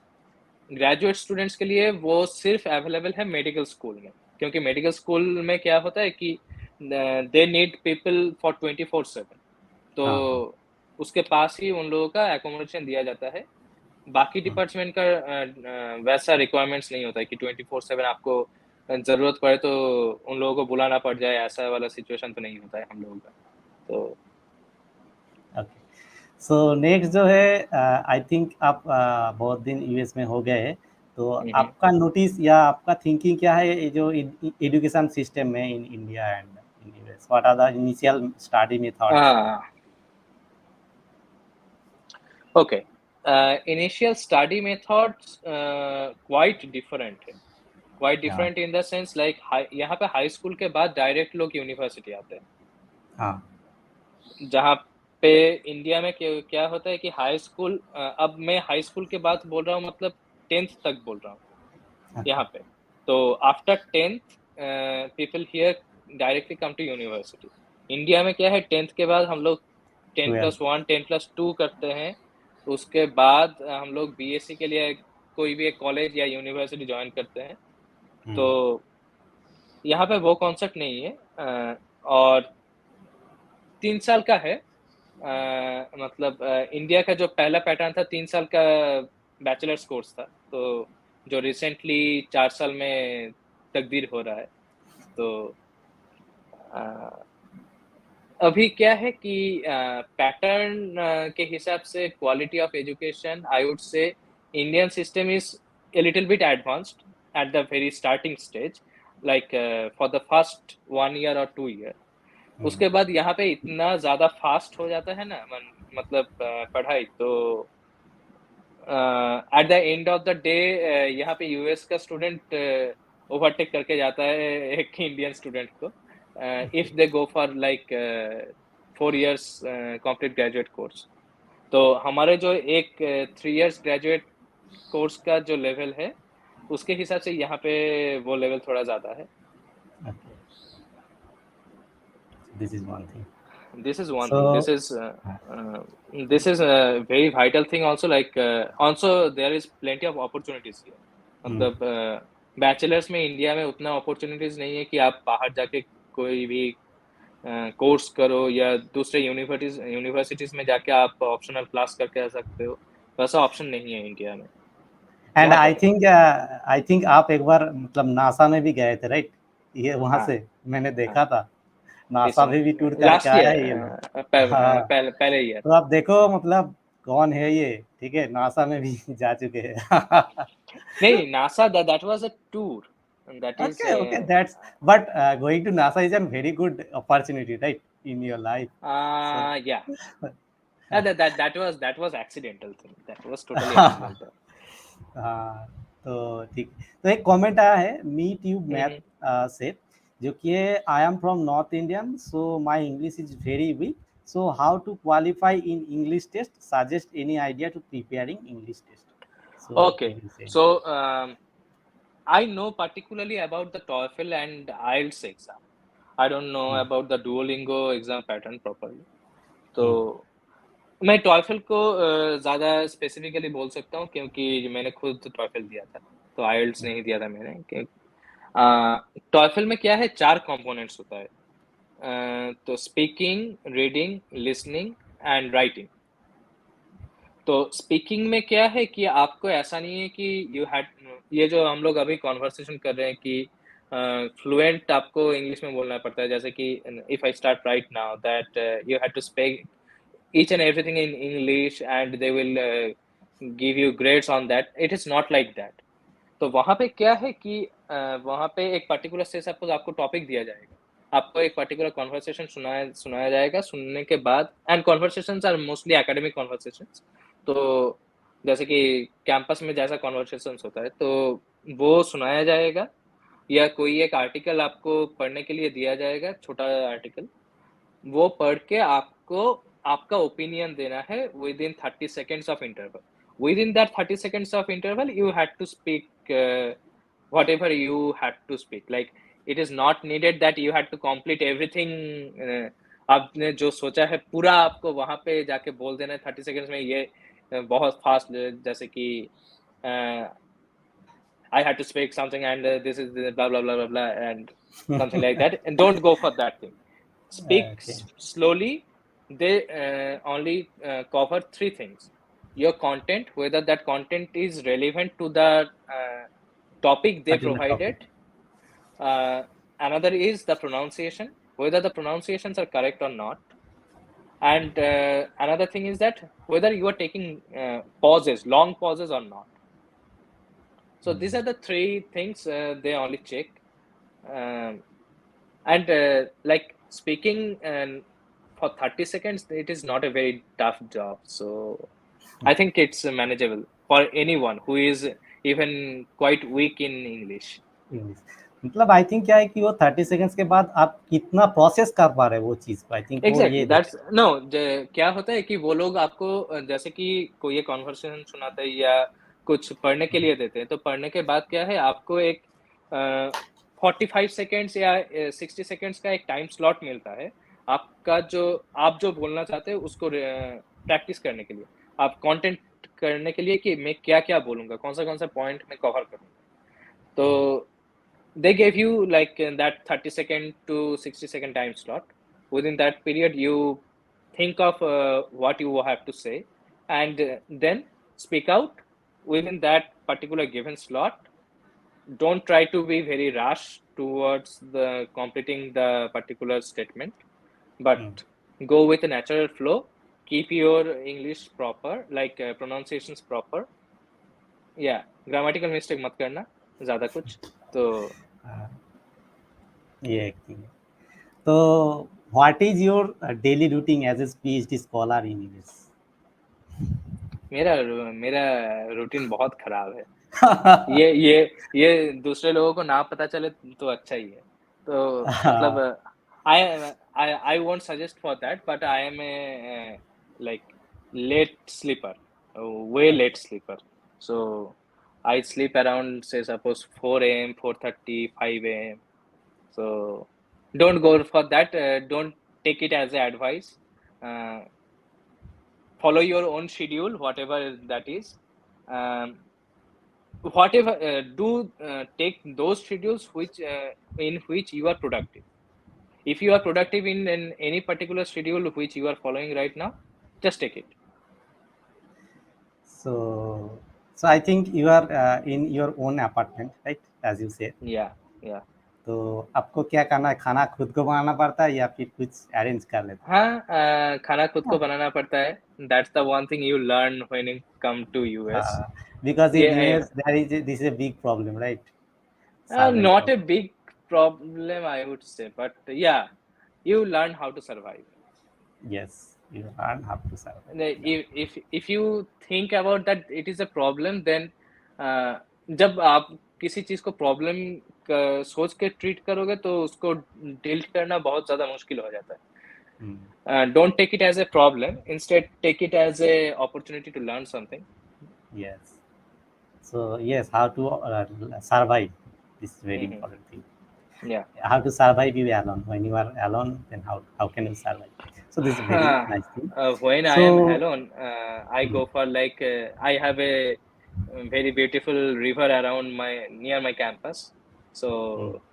Graduate students के लिए वो सिर्फ अवेलेबल है मेडिकल स्कूल में, क्योंकि मेडिकल स्कूल में क्या होता है कि दे नीड पीपल फॉर 24/7. तो उसके पास ही उन लोगों का एकोमोडेशन दिया जाता है. बाकी डिपार्टमेंट का वैसा रिक्वायरमेंट्स नहीं होता है कि 24/7 आपको जरूरत पड़े तो उन लोगों को बुलाना पड़ जाए, ऐसा वाला सिचुएशन तो नहीं होता है हम लोगों का. तो ओके, सो नेक्स्ट जो है, आई थिंक आप बहुत दिन यूएस में हो गए, तो आपका नोटिस या आपका थिंकिंग क्या है ये जो एजुकेशन सिस्टम में in India and in US, what are the initial study methods? Okay, initial study methods quite different है. Quite different in the sense like यहाँ पे हाई स्कूल के बाद डायरेक्ट लोग यूनिवर्सिटी आते हैं. जहाँ पे इंडिया में क्या होता है कि हाई स्कूल, अब मैं हाई स्कूल के बाद बोल रहा हूँ, मतलब 10th तक बोल रहा हूँ यहाँ पे. तो after 10th people here directly come to university. India में क्या है, 10th के बाद हम लोग 10+1 10+2 करते हैं. उसके बाद हम लोग बीएससी के लिए कोई भी एक कॉलेज या यूनिवर्सिटी ज्वाइन करते हैं. तो यहाँ पे वो कॉन्सेप्ट नहीं है. और 3 साल का है, मतलब इंडिया का जो पहला पैटर्न था 3 साल का बैचलर्स कोर्स था, तो जो रिसेंटली 4 साल में तब्दील हो रहा है. तो अभी क्या है कि पैटर्न के हिसाब से quality of education, I would say Indian system is a little bit advanced at the very starting stage, like for the first 1 year or 2 year. उसके बाद यहाँ पे इतना ज़्यादा फास्ट हो जाता है ना, मतलब पढ़ाई. तो eight the end of the day यहाँ पे यूएस का स्टूडेंट ओवरटेक करके जाता है एक इंडियन स्टूडेंट को, if they go for like 4 years complete graduate course. तो हमारे जो एक 3 years graduate कोर्स का जो लेवल है उसके हिसाब से यहाँ पे वो लेवल थोड़ा ज़्यादा है। Okay. This is one thing. This is one thing. So, This is a very vital thing also. Like also there is plenty of opportunities here. मतलब बैचलर्स में इंडिया में उतना अपॉर्चुनिटीज नहीं है कि आप बाहर जाके कोई भी कोर्स करो या दूसरे यूनिवर्सिटीज में जाके आप ऑप्शनल क्लास करके आ सकते हो, वैसा ऑप्शन नहीं है इंडिया में। एंड यहाँ पे आई थिंक आप एक बार मतलब नासा में भी गए थे, राइट? ये वहां हाँ से मैंने हाँ देखा था, नासा में भी टूर करके लास्ट आया ईयर है ये लोग। हाँ, पहले ईयर। तो आप देखो मतलब कौन है ये, ठीक है, नासा में भी जा चुके हैं। नहीं, NASA that was a tour, that is Okay, that's but going to NASA is a very good opportunity, right, in your life. So, yeah. That was accidental thing. That was totally accidental. हाँ, तो ठीक। तो एक comment आया है meet you math Mhm. से, जो कि I am from North Indian, so my English is very weak, so how to qualify in English test, suggest any idea to preparing English test, so Okay, he will say. so I know particularly about the TOEFL and IELTS exam. I don't know about the Duolingo exam pattern properly. तो मैं TOEFL को ज़्यादा specifically बोल सकता हूँ क्योंकि मैंने खुद TOEFL दिया था, तो IELTS नहीं दिया था मैंने। TOEFL में क्या है, 4 कंपोनेंट्स होता है। तो speaking, reading, listening and writing. तो स्पीकिंग में क्या है कि आपको ऐसा नहीं है कि ये जो हम लोग अभी कॉन्वर्सेशन कर रहे हैं कि फ्लुएंट आपको इंग्लिश में बोलना पड़ता है, जैसे कि if I start right now that you have to speak each and everything in English and they will give you grades on that. It is not like that. तो वहाँ पे क्या है कि वहाँ पे एक पर्टिकुलर से सपोज आपको टॉपिक दिया जाएगा, आपको एक पर्टिकुलर कॉन्वर्सेशन सुनाया जाएगा, सुनने के बाद and conversations are mostly academic conversations, तो जैसे कि कैंपस में जैसा कॉन्वर्सेशंस होता है तो वो सुनाया जाएगा, या कोई एक आर्टिकल आपको पढ़ने के लिए दिया जाएगा, छोटा आर्टिकल, वो पढ़ के आपको आपका ओपिनियन देना है with in 30 seconds of interval. Within that 30 seconds of interval, you had to speak whatever you had to speak. Like, it is not needed that you had to complete everything. आपने जो सोचा है पूरा आपको वहां पे जाके बोल देना है 30 seconds में, ये बहुत फास्ट, जैसे कि I had to speak something and this is blah blah blah blah blah and something like that. And don't go for that thing. Speak Okay. slowly. They only cover 3 things: your content, whether that content is relevant to the topic they Particular provided. topic. Another is the pronunciation, whether the pronunciations are correct or not. And another thing is that whether you are taking pauses, long pauses or not. So these are the 3 things they only check. And like speaking and for 30 seconds, it is not a very tough job. So I think it's manageable for anyone who is even quite weak in English. English मतलब I think क्या है कि वो 30 seconds के बाद आप कितना process कर पा रहे हैं वो चीज को, आई थिंक वो एग्जैक्टली ये दैट्स देखे। नो, क्या होता है कि वो लोग आपको जैसे कि कोई एक कॉन्वर्सेशन सुनाते हैं या कुछ पढ़ने के लिए देते हैं, तो पढ़ने के बाद क्या है, आपको एक 45 seconds या 60 seconds का एक टाइम स्लॉट मिलता है, आपका जो आप जो बोलना चाहते हैं उसको प्रैक्टिस करने के लिए, आप कंटेंट करने के लिए कि मैं क्या क्या बोलूंगा, कौन सा पॉइंट में कवर करूंगा। तो they gave you like that 30-second to 60-second time slot. Within that period, you think of what you have to say and then speak out within that particular given slot. Don't try to be very rash towards the completing the particular statement, but go with a natural flow. Keep your English proper, like pronunciations proper. Yeah, grammatical mistake मत करना ज़्यादा कुछ तो। ये एक thing है। तो what is your daily routine as a PhD scholar in English? मेरा मेरा रूटीन बहुत खराब है। ये दूसरे लोगों को ना पता चले तो अच्छा ही है। तो मतलब I I won't suggest for that, but I am a like late sleeper, way late sleeper. So I sleep around, say, suppose 4 a.m., 4:30, 5 a.m. So don't go for that. Don't take it as an advice. Follow your own schedule, whatever that is. Um, whatever do take those schedules which in which you are productive. If you are productive in any particular schedule which you are following right now, just take it. So, so I think you are in your own apartment, right? As you said. Yeah. तो आपको क्या करना है, खाना खुद को बनाना पड़ता है या फिर कुछ अरेंज कर लेते हाँ, खाना खुद को बनाना पड़ता है. That's the one thing you learn when you come to US. हैं? Because in Yeah, US there is this is a big problem, right? not Survival. a big problem, I would say, but yeah, you learn how to survive. Yes, you learn how to survive. Yeah. If you think about that it is a problem, then जब आप किसी चीज को problem सोच के treat करोगे तो उसको डील करना बहुत ज्यादा मुश्किल हो जाता है. Don't take it as a problem. Instead, take it as a opportunity to learn something. Yes. So yes, how to survive. This is very Mhm. important thing. Yeah. How to survive you alone. When you are alone, then how can you survive? So this is very nice thing. When I am So alone, I go for like I have a very beautiful river around near my campus. mm, So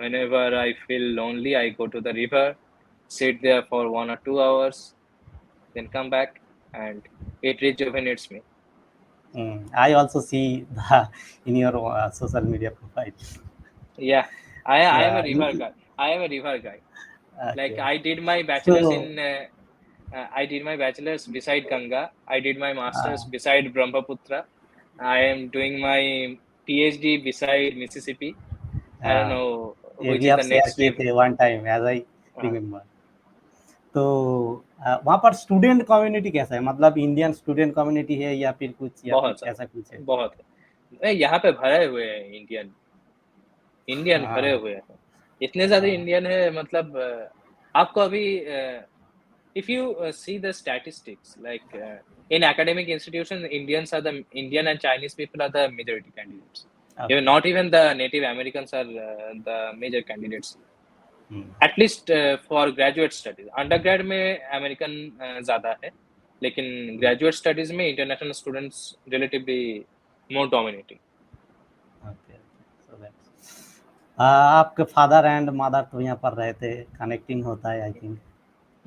whenever I feel lonely, I go to the river, sit there for 1 or 2 hours, then come back, and it rejuvenates me. I also see the in your social media profile. Yeah, I am a Yeah. river guy. I am a river guy. Like Okay. I did my bachelor's So in I did my bachelor's beside Ganga. I did my master's uh, beside Brahmaputra. I am doing my PhD beside Mississippi. I don't uh, know ये which भी is आप the share next किए river. थे one time as I Uh, remember. तो वहाँ पर student community कैसा है, मतलब इंडियन स्टूडेंट कम्युनिटी है या फिर कुछ या फिर बहुत ऐसा कुछ है? सारा बहुत है. यहाँ पे भरे हुए हैं इंडियन इंडियन भरे हाँ. हुए हैं. इतने ज्यादा इंडियन है मतलब आपको अभी if you see the statistics, like in academic institutions, Indian and Chinese people are the majority candidates. Even okay. not even the Native Americans are the major candidates. At least for graduate studies. Undergrad में American ज़्यादा है, लेकिन graduate studies में international students relatively more dominating. Okay. So that's आपके father and mother तो यहाँ पर रहते, कनेक्टिंग होता है आई थिंक.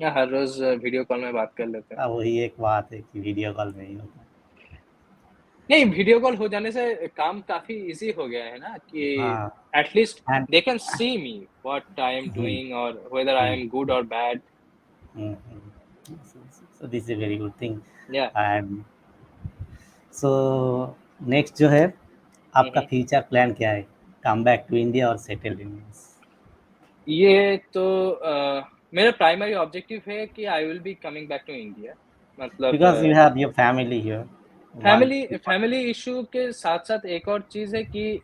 या हर रोज वीडियो कॉल में बात कर लेते हैं. वही एक बात है कि वीडियो कॉल में ही होता है. नहीं, वीडियो कॉल हो जाने से काम काफी इजी हो गया है ना कि हाँ. At least and they can see me what I am doing or whether I am good or bad. So this is very good thing. Yeah. And so next जो है, आपका Mhm. फ्यूचर प्लान क्या है? कम बैक टू इंडिया और settle in US? ये तो मेरा primary objective है कि I will be coming back to India. मतलब because you have your family here. One. Family issue के साथ साथ एक और चीज है कि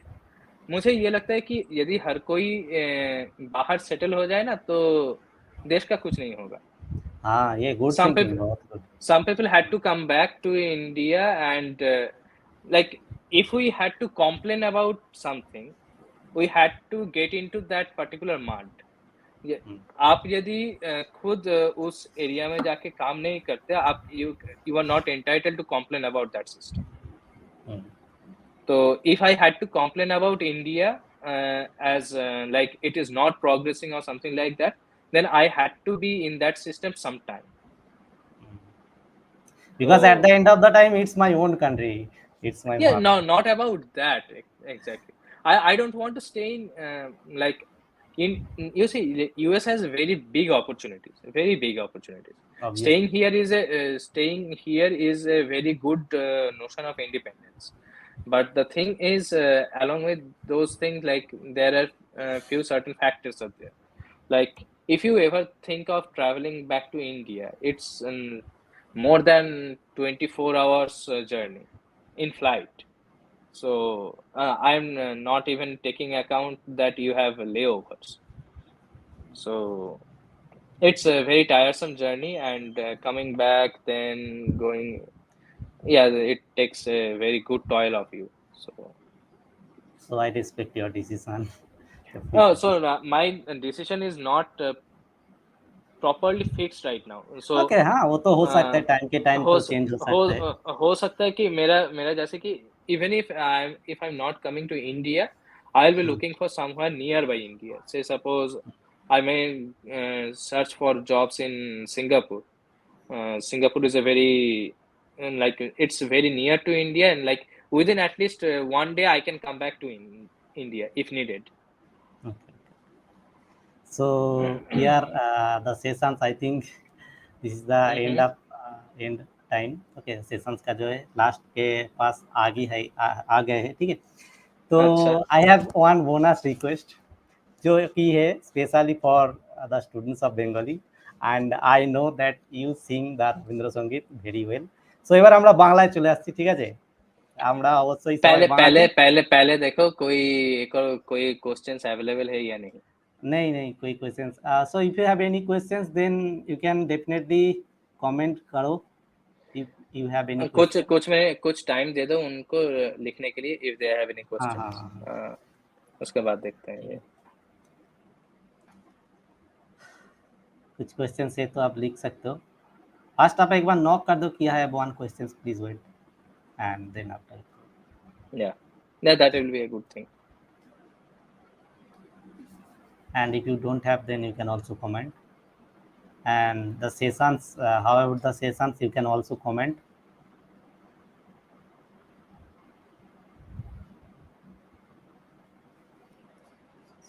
मुझे ये लगता है कि यदि हर कोई बाहर सेटल हो जाए ना तो देश का कुछ नहीं होगा. हाँ, ये गुड some थिंकिंग, people बहुत good. some people had to come back to India and like if we had to complain about something, we had to get into that particular mud. आप यदि खुद उस एरिया में जाके काम नहीं करते, आप you are not entitled to complain about that system. So if I had to complain about India as like it is not progressing or something like that, then I had to be in that system sometime. Because at the So end of the time it's my own country, it's my yeah, no, mother. not about that exactly. I don't want to stay in like you see the US has very big opportunities, very big opportunities. Obviously. Staying here is a very good notion of independence. But the thing is, along with those things, like there are few certain factors out there. Like if you ever think of traveling back to India, it's more than 24 hours journey in flight. So I'm not even taking account that you have layovers. So it's a very tiresome journey, and coming back then going, yeah, it takes a very good toil of you. So So I respect your decision. Oh, Definitely. so my decision is not properly fixed right now. So okay, हाँ वो तो हो सकता है, uh, time के time हो तो स- चेंज हो सकता है. हो सकता है कि मेरा मेरा जैसे कि even if I'm not coming to India, I'll be looking for somewhere nearby India. Say suppose I may search for jobs in Singapore. Singapore is a very like it's very near to India, and like within at least one day I can come back to India if needed. Okay. So here the sessions, I think this is the end Mm-hmm. of end time. Okay, sessions का जो है last के पास आ गए हैं, ठीक है. तो अच्छा. आई हैव वन बोनस रिक्वेस्ट जो की है specially for the students of Bengali, and I know that you sing the Rabindrasangeet very well. So এবার আমরা বাংলায় চলে আসছি, ঠিক আছে? আমরা অবশ্যই সবাই पहले বাঙালি. पहले पहले पहले देखो कोई एक और कोई क्वेश्चंस अवेलेबल है या नहीं. नहीं नहीं कोई questions. So if you have any questions then you can definitely comment करो if you have any कुछ question. कुछ में कुछ टाइम दे दो उनको लिखने के लिए इफ दे हैव एनी हाँ हाँ क्वेश्चंस. हाँ. उसके बाद देखते हैं ये. कुछ क्वेश्चन है तो आप लिख सकते हो. फर्स्ट आप एक बार नॉक कर दो कि I have one question please wait, and then after. Yeah, yeah, that will be a good thing. And if you don't have then you can also comment. And the sessions, however the sessions you can also comment.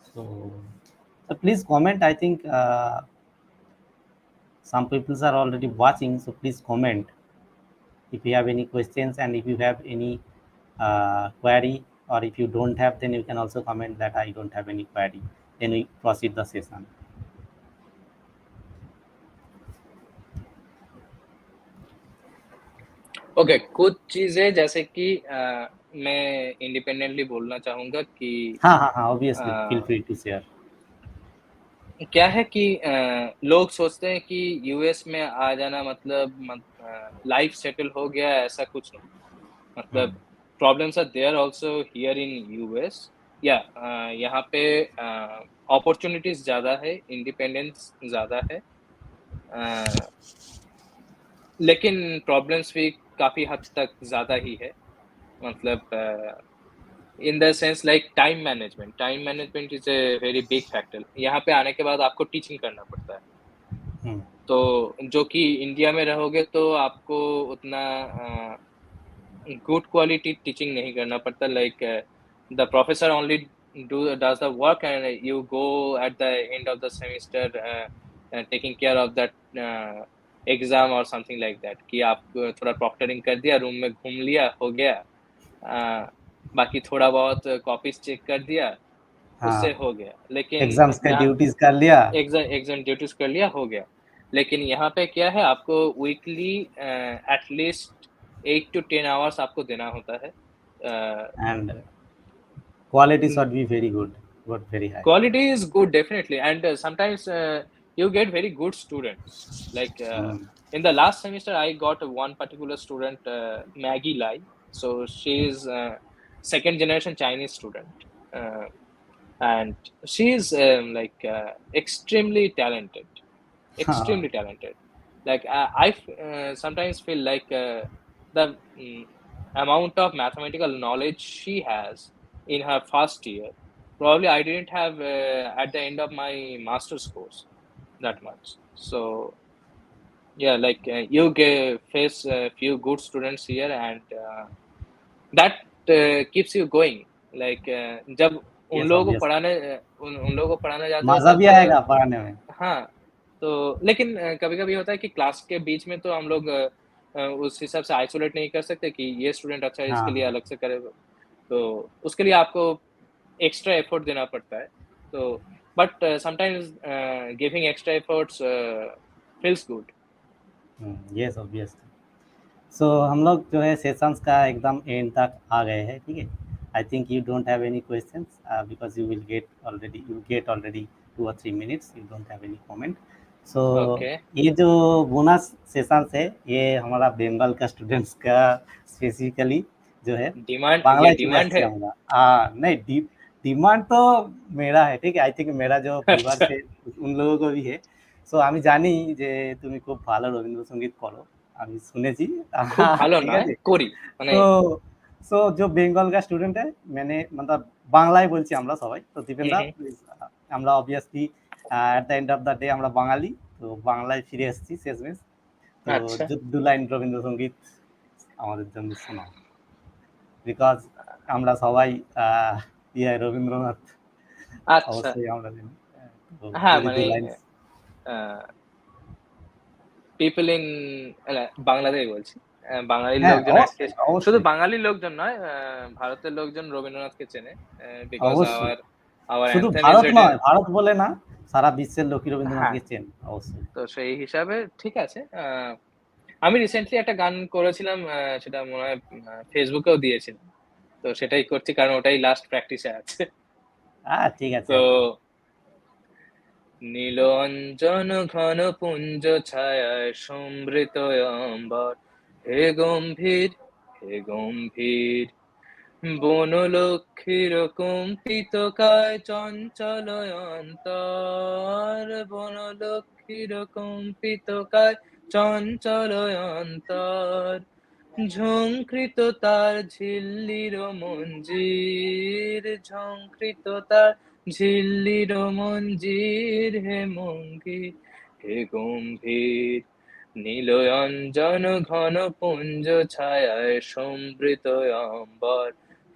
So please comment. I think some people are already watching, so please comment if you have any questions, and if you have any query, or if you don't have then you can also comment that I don't have any query, then we proceed the session. Okay, कुछ चीजें जैसे कि मैं independently बोलना चाहूंगा कि हाँ हाँ हाँ, obviously feel free to share. क्या है कि लोग सोचते हैं कि यूएस में आ जाना मतलब लाइफ सेटल हो गया, ऐसा कुछ नहीं. मतलब problems are there also here in US. या यहाँ पे अपॉर्चुनिटीज ज्यादा है, इंडिपेंडेंस ज्यादा है, लेकिन प्रॉब्लम्स भी काफी हद तक ज्यादा ही है. मतलब in the sense like time management is a very big factor. यहाँ पे आने के बाद आपको टीचिंग करना पड़ता है, तो जो कि इंडिया में रहोगे तो आपको उतना गुड क्वालिटी टीचिंग नहीं करना पड़ता. Like the professor only does the work and you go at the end of the semester taking care of that exam और समथिंग लाइक दैट कि आप थोड़ा प्रॉक्टरिंग कर दिया, रूम में घूम लिया, हो गया. बाकी थोड़ा बहुत कॉपीज चेक कर दिया, उससे हाँ, हो गया. लेकिन एग्जाम्स का यहाँ ड्यूटीज कर लिया. एग्जाम ड्यूटीज कर लिया, हो गया. लेकिन यहाँ पे क्या है, आपको वीकली एटलीस्ट 8 to 10 hours आपको देना होता है. And quality should be very good, but very high. Quality is good definitely, and sometimes you get very good students. Like in the last semester I got one particular student, Maggie Lai. So she is second generation Chinese student, and she is extremely talented, extremely talented. Like I sometimes feel like the amount of mathematical knowledge she has in her first year, probably I didn't have at the end of my master's course that much. So yeah, like you face a few good students here, and that keeps you going. Like जब उन Yes, लोगों को obviously. पढ़ाने उन लोगों को पढ़ाने जाते हो मजा भी तब आएगा पढ़ाने में. हाँ. तो लेकिन कभी कभी होता है कि क्लास के बीच में तो हम लोग उस हिसाब से आइसोलेट नहीं कर सकते कि ये स्टूडेंट अच्छा है, इसके लिए हाँ. अलग से करे. तो उसके लिए आपको एक्स्ट्रा एफर्ट देना पड़ता है. तो but sometimes giving extra efforts feels good. Yes, obviously. So हम लोग जो है सेशंस का एकदम एंड तक आ गए हैं, ठीक है. I think you don't have any questions because you get already 2 or 3 minutes, you don't have any comment. So okay. ये जो बोनस सेशंस है ये हमारा बंगाल का स्टूडेंट्स का स्पेसिफिकली जो है डिमांड, बांग्ला ये चले डिमांड আসছি है। আমরা। नहीं डिमांड तो मेरा है, ठीक है। आई थिंक मेरा जो परिवार अच्छा, से उन लोगों को भी है। सो আমি জানি যে তুমি খুব ভালো রবীন্দ্রসঙ্গীত করো, আমি শুনেছি। খুব ভালো ঠিক নয়, আছে। করি মানে। तो सो जो बेंगल का स्टूडेंट है, मैंने मतलब বাংলায় বলছি আমরা সবাই। তো দীপেন্দা প্লিজ, আমরা obviously at the end of the day আমরা বাঙালি, তো বাংলায় ফিরে এসেছি শেষমেশ। তো আচ্ছা, দু লাইন রবীন্দ্রসঙ্গীত আমাদের জন্য শোনাও, বিকজ আমরা সবাই রবীন্দ্রনাথ আচ্ছা, অবশ্যই আমরা জানি। তো হ্যাঁ যদি মানে দু লাইন। পিপল ইন বাংলাতেই বলছি। বাঙালির হ্যাঁ লোকজন অবশ্যই অ্যাটলিস্ট, শুধু অবশ্যই বাঙালির লোকজন নয়, ভারতের লোকজন রবীন্দ্রনাথকে চেনে, বিকজ অবশ্যই। আওয়ার আওয়ার শুধু অ্যান্থেম ইজ ভারত রিটেন। নয়, ভারত বলে না, সারা বিশ্বের লোকই হ্যাঁ, রবীন্দ্রনাথকে চেন অবশ্যই। তো সেই হিসাবে ঠিক আছে। আমি রিসেন্টলি একটা গান করেছিলাম, সেটা মনে হয় ফেসবুকেও দিয়েছিলাম। তো সেটাই করছি কারণ ওটাই লাস্ট প্র্যাকটিসে আছে। ঠিক আছে তো একদম। নীল অঞ্জন ঘন পুঞ্জ ছায়ায় সমৃত অম্বর, হে গম্ভীর, হে গম্ভীর, বনলক্ষ্মীর কম্পিত কায় চঞ্চল অন্তর, বনলক্ষ্মীর কম্পিত কায় চঞ্চল অন্তর, ঝংকৃত তার ঝিল্লির মঞ্জির, ঝংকৃত তার ঝিল্লির মঞ্জির, হে মঙ্গীর, হে গম্ভীর, নীল অঞ্জন ঘন পুঞ্জ ছায়ায় সমৃত অম্বর,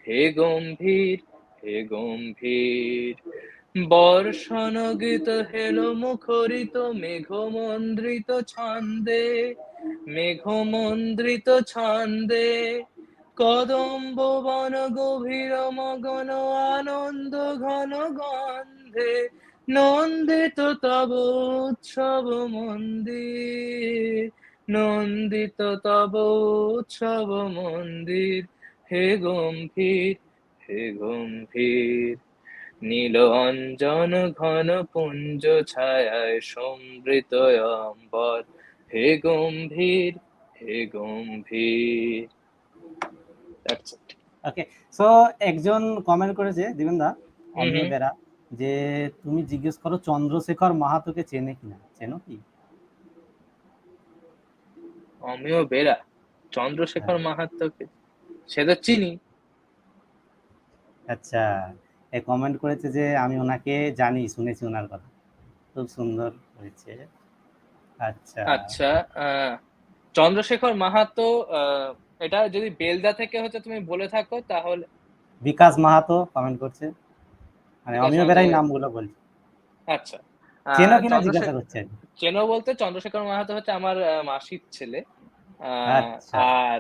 হে গম্ভীর, হে গম্ভীর, বর্ষণ গীত হেল মুখরিত মেঘমন্দ্রিত ছন্দে, মেঘমন্দ্রিত ছন্দে, কদম্ব বন গভীর মগন আনন্দ ঘন গন্ধে, নন্দিত তব উৎসব মন্দির, নন্দিত তব উৎসব মন্দির, হে গম্ভীর, হে গম্ভীর, নীল অঞ্জন ঘন পুঞ্জ ছায়ায় সমৃত অম্বর, হে গম্ভীর, হে গম্ভীর। That's it. ওকে। সো একজন কমেন্ট করেছে দীপেন্দা, অমিয় হুম। বেরা, যে তুমি জিজ্ঞেস করো চন্দ্রশেখর মাহাতোকে চেনে কিনা, চেনো কি? অমিয় বেরা, চন্দ্রশেখর মাহাত্মকে সে তো চিনি। আচ্ছা, এ কমেন্ট করেছে যে আমি ওনাকে জানি, শুনেছি ওনার কথা, খুব সুন্দর হয়েছে। আচ্ছা, আচ্ছা, চন্দ্রশেখর মাহাতো, এটা যদি বেলদা থেকে হচ্ছে তুমি বলে থাকো তাহলে। বিকাশ মাহাতো কমেন্ট করছে, মানে বিকাশ অমিয় মাহাতো, বেরাই নামগুলো বলছে। আচ্ছা। চেনো কিনা জিজ্ঞাসা চন্দ্রশেখর, করছে আর কি। চেনো বলতে চন্দ্রশেখর মাহাতো হচ্ছে আমার মাসির ছেলে। আচ্ছা, আর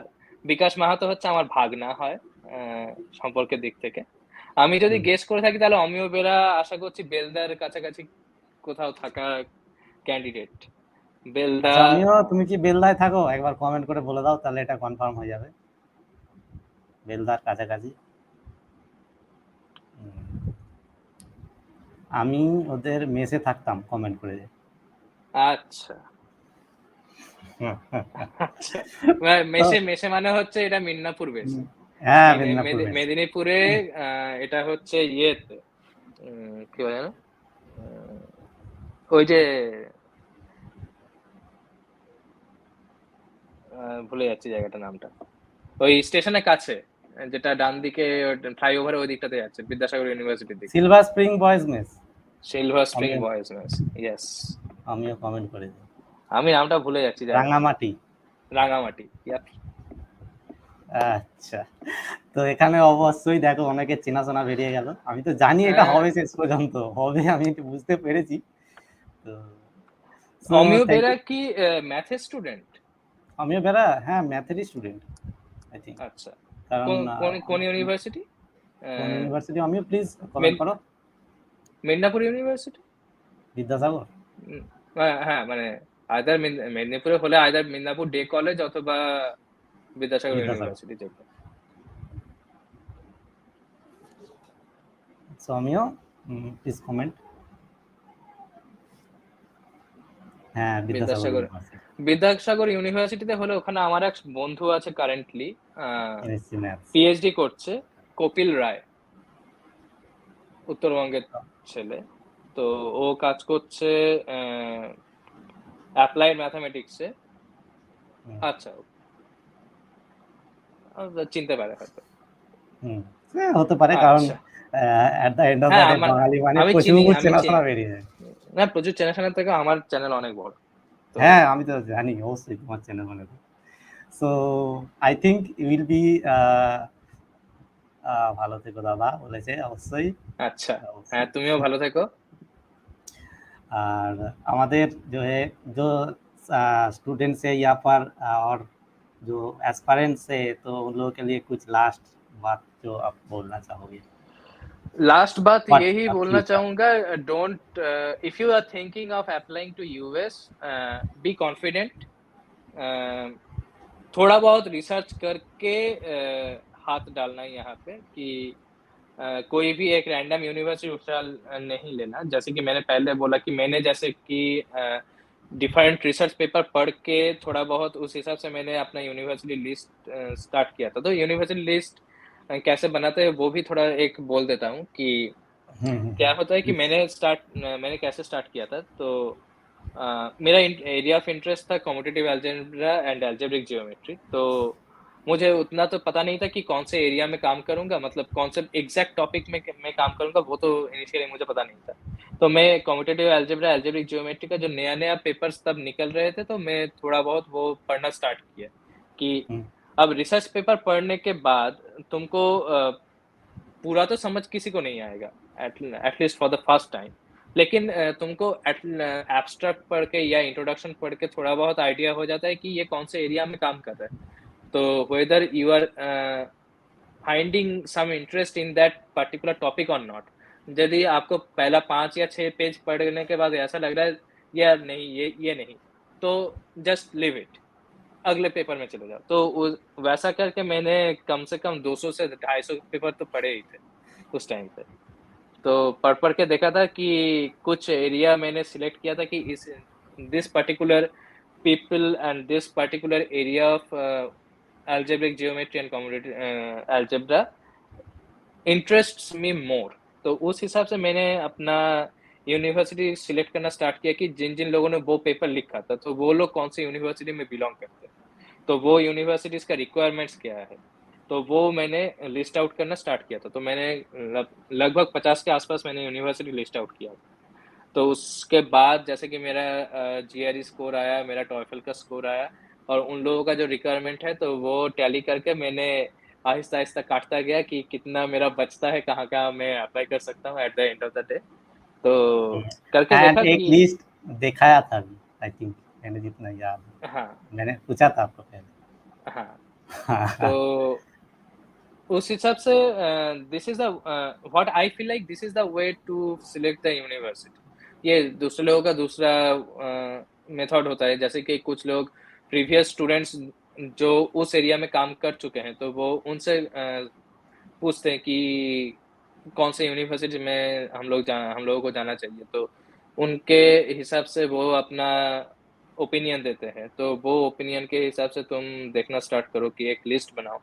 বিকাশ মাহাতো হচ্ছে আমার ভাগনা হয় সম্পর্কের দিক থেকে। আমি যদি গেস করে থাকি তাহলে অমিয় বেরা আশা করছি বেলদার কাছাকাছি কোথাও থাকা ক্যান্ডিডেট। বেলদা। আচ্ছা অমিয়, তুমি কি বেলদায় থাকো? একবার কমেন্ট করে বলে দাও, তাহলে এটা কনফার্ম হয়ে যাবে, বেলদার কাছাকাছি। আমি ওদের মেসে থাকতাম, কমেন্ট করে যে। আচ্ছা, আচ্ছা। তো মেসে, মেসে মানে হচ্ছে এটা মিদনাপুর বেস। হ্যাঁ, মেদিনীপুর মেস। মেদিনীপুরে এটা হচ্ছে ইয়েতে, কি বলে জানো, ওই যে ভুলে যাচ্ছি জায়গাটার নামটা, ওই স্টেশনের কাছে, যেটা ডান দিকে ফ্লাইওভারের ওই দিকটাতে যাচ্ছে বিদ্যাসাগর ইউনিভার্সিটির দিকে। Silver Spring Boys Mess. Silver Spring আমিও বয়েজ মেস, ইয়েস। আমিও কমেন্ট করে দিই। আমি নামটা ভুলে যাচ্ছি জায়গাটা। রাঙামাটি। রাঙামাটি, ইয়াপ। আচ্ছা, তো এখানে অবশ্যই দেখো অনেকের চেনাশোনা বেরিয়ে গেল। আমি তো জানি এটা হ্যাঁ, হবে, শেষ পর্যন্ত হবে, আমি একটু বুঝতে পেরেছি। তো so Amiya thank Bera you. কি ম্যাথের স্টুডেন্ট? আমিও বেরা, হ্যাঁ ম্যাথেরই স্টুডেন্ট আই থিঙ্ক। আচ্ছা, কারণ কোন কোন কোন ইউনিভার্সিটি? কোন ইউনিভার্সিটি? আমিও প্লিজ কমেন্ট করো। মেদিনীপুর ইউনিভার্সিটি। বিদ্যাসাগর। হ্যাঁ মানে আইদার মেদিনীপুরে হলে আইদার মেদিনীপুর ডে কলেজ অথবা বিদ্যাসাগর বিদ্যাসাগর। ইউনিভার্সিটি যেটা। সো আমিও প্লিজ কমেন্ট। হ্যাঁ, বিদ্যাসাগর বিদ্যাসাগর ইউনিভার্সিটি, বিদ্যাসাগর ইউনিভার্সিটিতে হলে ওখানে আমার এক বন্ধু আছে কারেন্টলি এমএসসি ম্যাথস। পিএইচডি করছে, কপিল রায়, উত্তরবঙ্গের ছেলে। তো ও কাজ করছে অ্যাপ্লাইড ম্যাথামেটিক্সে। আচ্ছা, চিনতে পারে হয়তো। হ্যাঁ, হতে পারে, কারণ আচ্ছা, at the end of the হ্যাঁ, ডে বাঙালি মানে আমি চিনি, প্রচুর চেনাশোনা বেরিয়ে যায়। না, প্রচুর চেনাশোনা থেকে আমার চ্যানেল অনেক বড়। তো হ্যাঁ, আমি তো জানি অবশ্যই তোমার চ্যানেল মানে। So I think you will be ভালো থেকো দাদা, বলেছে অবশ্যই। আচ্ছা, অবশ্যই। হ্যাঁ, তুমিও ভালো থেকো। और हमारे जो है जो स्टूडेंट्स है यहाँ पर और जो एस्पायरेंट्स है, तो उन लोगों के लिए कुछ लास्ट बात जो आप बोलना चाहोगे? लास्ट बात What यही a बोलना future. चाहूंगा, don't, if you are thinking of applying to US, be confident. थोड़ा बहुत रिसर्च करके हाथ डालना है यहाँ पे, कि कोई भी एक रैंडम यूनिवर्सिटी उठा नहीं लेना। जैसे कि मैंने पहले बोला कि मैंने जैसे कि डिफरेंट रिसर्च पेपर पढ़ के थोड़ा बहुत उस हिसाब से मैंने अपना यूनिवर्सिटी लिस्ट स्टार्ट किया था। तो यूनिवर्सिटी लिस्ट कैसे बनाते हैं वो भी थोड़ा एक बोल देता हूँ कि क्या होता है कि मैंने कैसे स्टार्ट किया था। तो मेरा एरिया ऑफ इंटरेस्ट था competitive algebra and algebraic geometry. तो मुझे उतना तो पता नहीं था कि कौन से एरिया में काम करूंगा, मतलब कौन से एग्जैक्ट टॉपिक में मैं काम करूंगा, वो तो इनिशियली मुझे पता नहीं था। तो मैं कॉम्पिटिटिव अलजेब्रा अलजेब्रिक जियोमेट्री का जो नया नया पेपर्स तब निकल रहे थे, तो मैं थोड़ा बहुत वो पढ़ना स्टार्ट किया कि अब रिसर्च पेपर पढ़ने के बाद तुमको पूरा तो समझ किसी को नहीं आएगा, at least for the first time. लेकिन तुमको एब्स्ट्रैक्ट पढ़ के या इंट्रोडक्शन पढ़ के थोड़ा बहुत आइडिया हो जाता है कि ये कौन से एरिया में काम कर रहा है। तो whether you are finding some interest in that particular topic और नॉट। यदि आपको पहला 5 या 6 पेज पढ़ने के बाद ऐसा लग रहा है यार नहीं, ये नहीं, तो जस्ट लिव इट, अगले पेपर में चले जाओ। तो वैसा करके मैंने कम से कम 200 से 250 पेपर तो पढ़े ही थे उस टाइम पे। तो पढ़ के देखा था कि कुछ एरिया मैंने सिलेक्ट किया था कि इस this particular people and this particular area of algebraic geometry and commutative algebra interests me more। तो उस हिसाब से मैंने अपना यूनिवर्सिटी सिलेक्ट करना स्टार्ट किया कि जिन जिन लोगों ने वो पेपर लिखा था, तो वो लोग कौन सी यूनिवर्सिटी में बिलोंग करते हैं, तो वो यूनिवर्सिटीज का रिक्वायरमेंट्स क्या है, तो वो मैंने लिस्ट आउट करना स्टार्ट किया था। तो मैंने लगभग 50 के आसपास मैंने यूनिवर्सिटी लिस्ट आउट किया था। तो उसके बाद जैसे कि मेरा जीआरई स्कोर आया, मेरा टॉफल का स्कोर आया, और उन लोगों का जो रिक्वायरमेंट है तो वो टैली करके मैंने आहिस्ता आहिस्ता काटता गया कि कितना मेरा बचता है, कहाँ कहाँ मैं अप्लाई कर सकता हूँ eight the end of the day. तो करके एंड देखा एक कि लिस्ट दिखाया था अभी, आई थिंक, मैंने जितना याद है, हाँ मैंने पूछा था आपको पहले। हाँ, तो उस हिसाब से this is the what I feel like this is the way to select the university. ये दूसरे लोगों का दूसरा मेथड होता है, जैसे कि कुछ लोग प्रीवियस स्टूडेंट्स जो उस एरिया में काम कर चुके हैं, तो वो उनसे पूछते हैं कि कौन से यूनिवर्सिटी में हम लोगों को जाना चाहिए। तो उनके हिसाब से वो अपना ओपिनियन देते हैं। तो वो ओपिनियन के हिसाब से तुम देखना स्टार्ट करो कि एक लिस्ट बनाओ,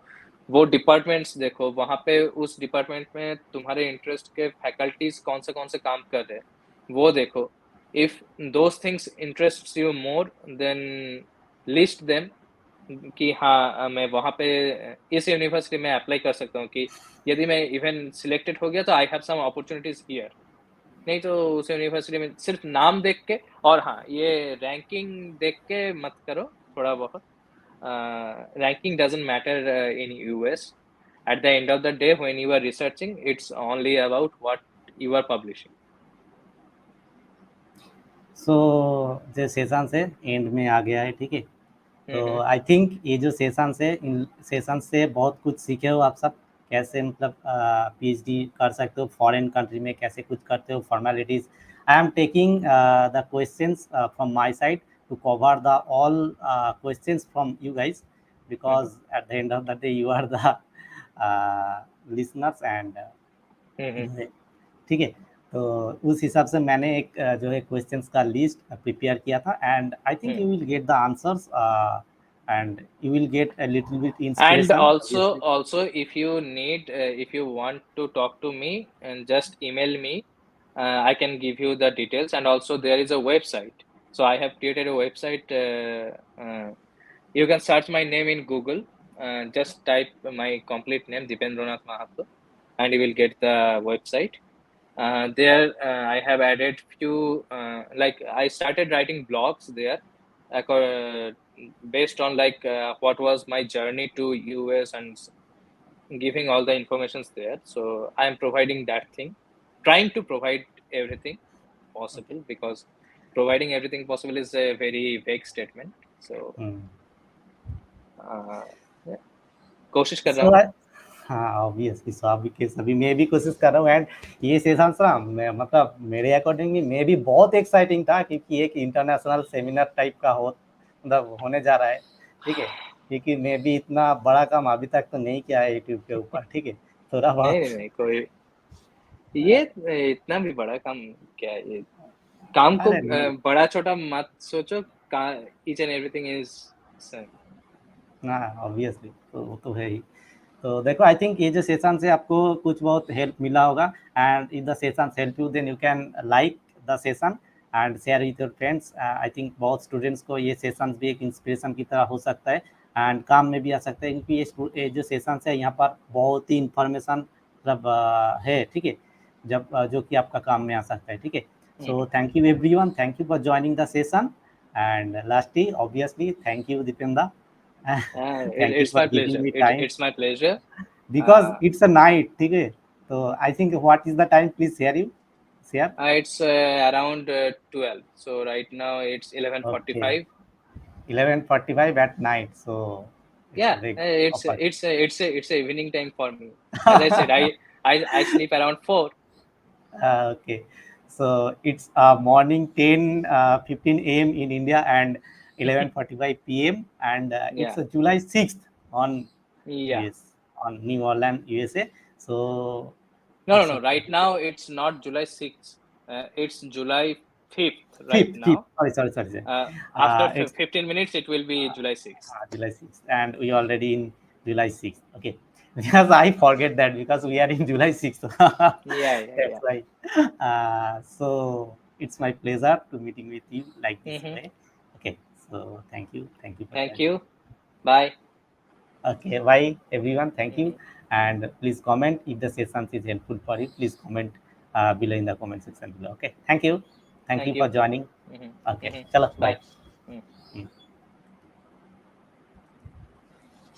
वो डिपार्टमेंट्स देखो, वहाँ पे उस डिपार्टमेंट में तुम्हारे इंटरेस्ट के फैकल्टीज कौन से काम कर रहे हैं वो देखो। If those things interest you more than list them, कि हाँ मैं वहाँ पे इस यूनिवर्सिटी में अप्लाई कर सकता हूँ, कि यदि मैं इवन सिलेक्टेड हो गया तो I have some opportunities here. नहीं तो उस यूनिवर्सिटी में सिर्फ नाम देख के, और हाँ ये रैंकिंग देख के मत करो थोड़ा बहुत। Ranking doesn't matter in US. at the end of the day when you are researching, it's only about what you are publishing। सो जो सेशन से एंड में आ गया है, ठीक है। तो आई थिंक ये जो सेशन से, इन सेशन से बहुत कुछ सीखे हो आप सब, कैसे मतलब पीएचडी कर सकते हो फॉरेन कंट्री में, कैसे कुछ करते हो, formalities. I am taking the questions from my side to cover the all questions from you guys, because at the end of the day you are the listeners and, ठीक है। तो उस हिसाब से मैंने एक जो है क्वेश्चंस का लिस्ट प्रिपेयर किया था, and I think you will get the answers and you will get a little bit And inspiration, also, obviously. if you need, if you want to talk to me, and just email me. I can give you the details. And also, there is a website. So I have created a website. You can search my name in Google. Just type my complete name, Dipendranath Mahato, and you will get the website. There, I have added few. Like I started writing blogs there, based on like what was my journey to US, and giving all the informations there. So I am providing that thing, trying to provide everything possible, because providing everything possible is a very vague statement. So yeah, कोशिश कर रहा So हूँ. हाँ obviously स्वाभाविक अभी मैं भी कोशिश कर रहा हूँ, एंड ये सेशन ना मैं मतलब मेरे अकॉर्डिंगली मे भी बहुत एक्साइटिंग था, क्योंकि एक इंटरनेशनल सेमिनार टाइप का मतलब होने जा रहा है, ठीक है, क्योंकि मैं भी इतना बड़ा काम अभी तक तो नहीं किया है यूट्यूब के ऊपर, ठीक है, थोड़ा बहुत नहीं कोई ये इतना भी बड़ा काम क्या है ये काम को अरे नहीं बड़ा छोटा मत सोचो. Each and everything is same. हाँ ऑब्वियसली, तो वो तो है ही। तो देखो आई थिंक ये जो सेशन से आपको कुछ बहुत हेल्प मिला होगा, and if the session help you then you can like the session and share with your friends. I think बहुत स्टूडेंट्स को ये सेशन भी एक इंस्पिरेशन की तरह हो सकता है, एंड काम में भी आ सकता है, क्योंकि ये जो सेशन है यहाँ पर बहुत ही इंफॉर्मेशन मतलब है, ठीक है, जब जो कि आपका काम में आ सकता है, ठीक है। So thank you everyone, thank you for joining the session, and lastly obviously thank you Dipendra. Thank you It's for my giving pleasure. me time, It's my pleasure. because it's a night, ठीक है, तो I think what is the time, please share. It's around 12. So right now it's Okay, 11:45. 11:45 at night, so it's a Yeah, big it's offer. it's a evening time for me. As I said, I sleep around 4. Okay, so it's morning 10:15 a.m. in India and 11:45 p.m. and it's Yeah, July 6th on yeah. New Orleans, USA. So No, it's no, a no. Right now it's not July 6th. It's July 5th right fifth. now. Sorry. After It's 15 minutes, it will be July 6th. July 6th, and we already in July 6th. Okay, because I forget that because we are in July 6th. Yeah. That's why. So it's my pleasure to meeting with you like this Mm-hmm. way. Okay, so thank you for Thank joining. you. Bye. Okay, bye everyone. Thank you, Mm-hmm. and please comment if the session is helpful for you. Please comment below in the comment section below. Okay, thank you Thank for you. joining. Mm-hmm. Okay, Mm-hmm. chalo, bye. Bye. Mm.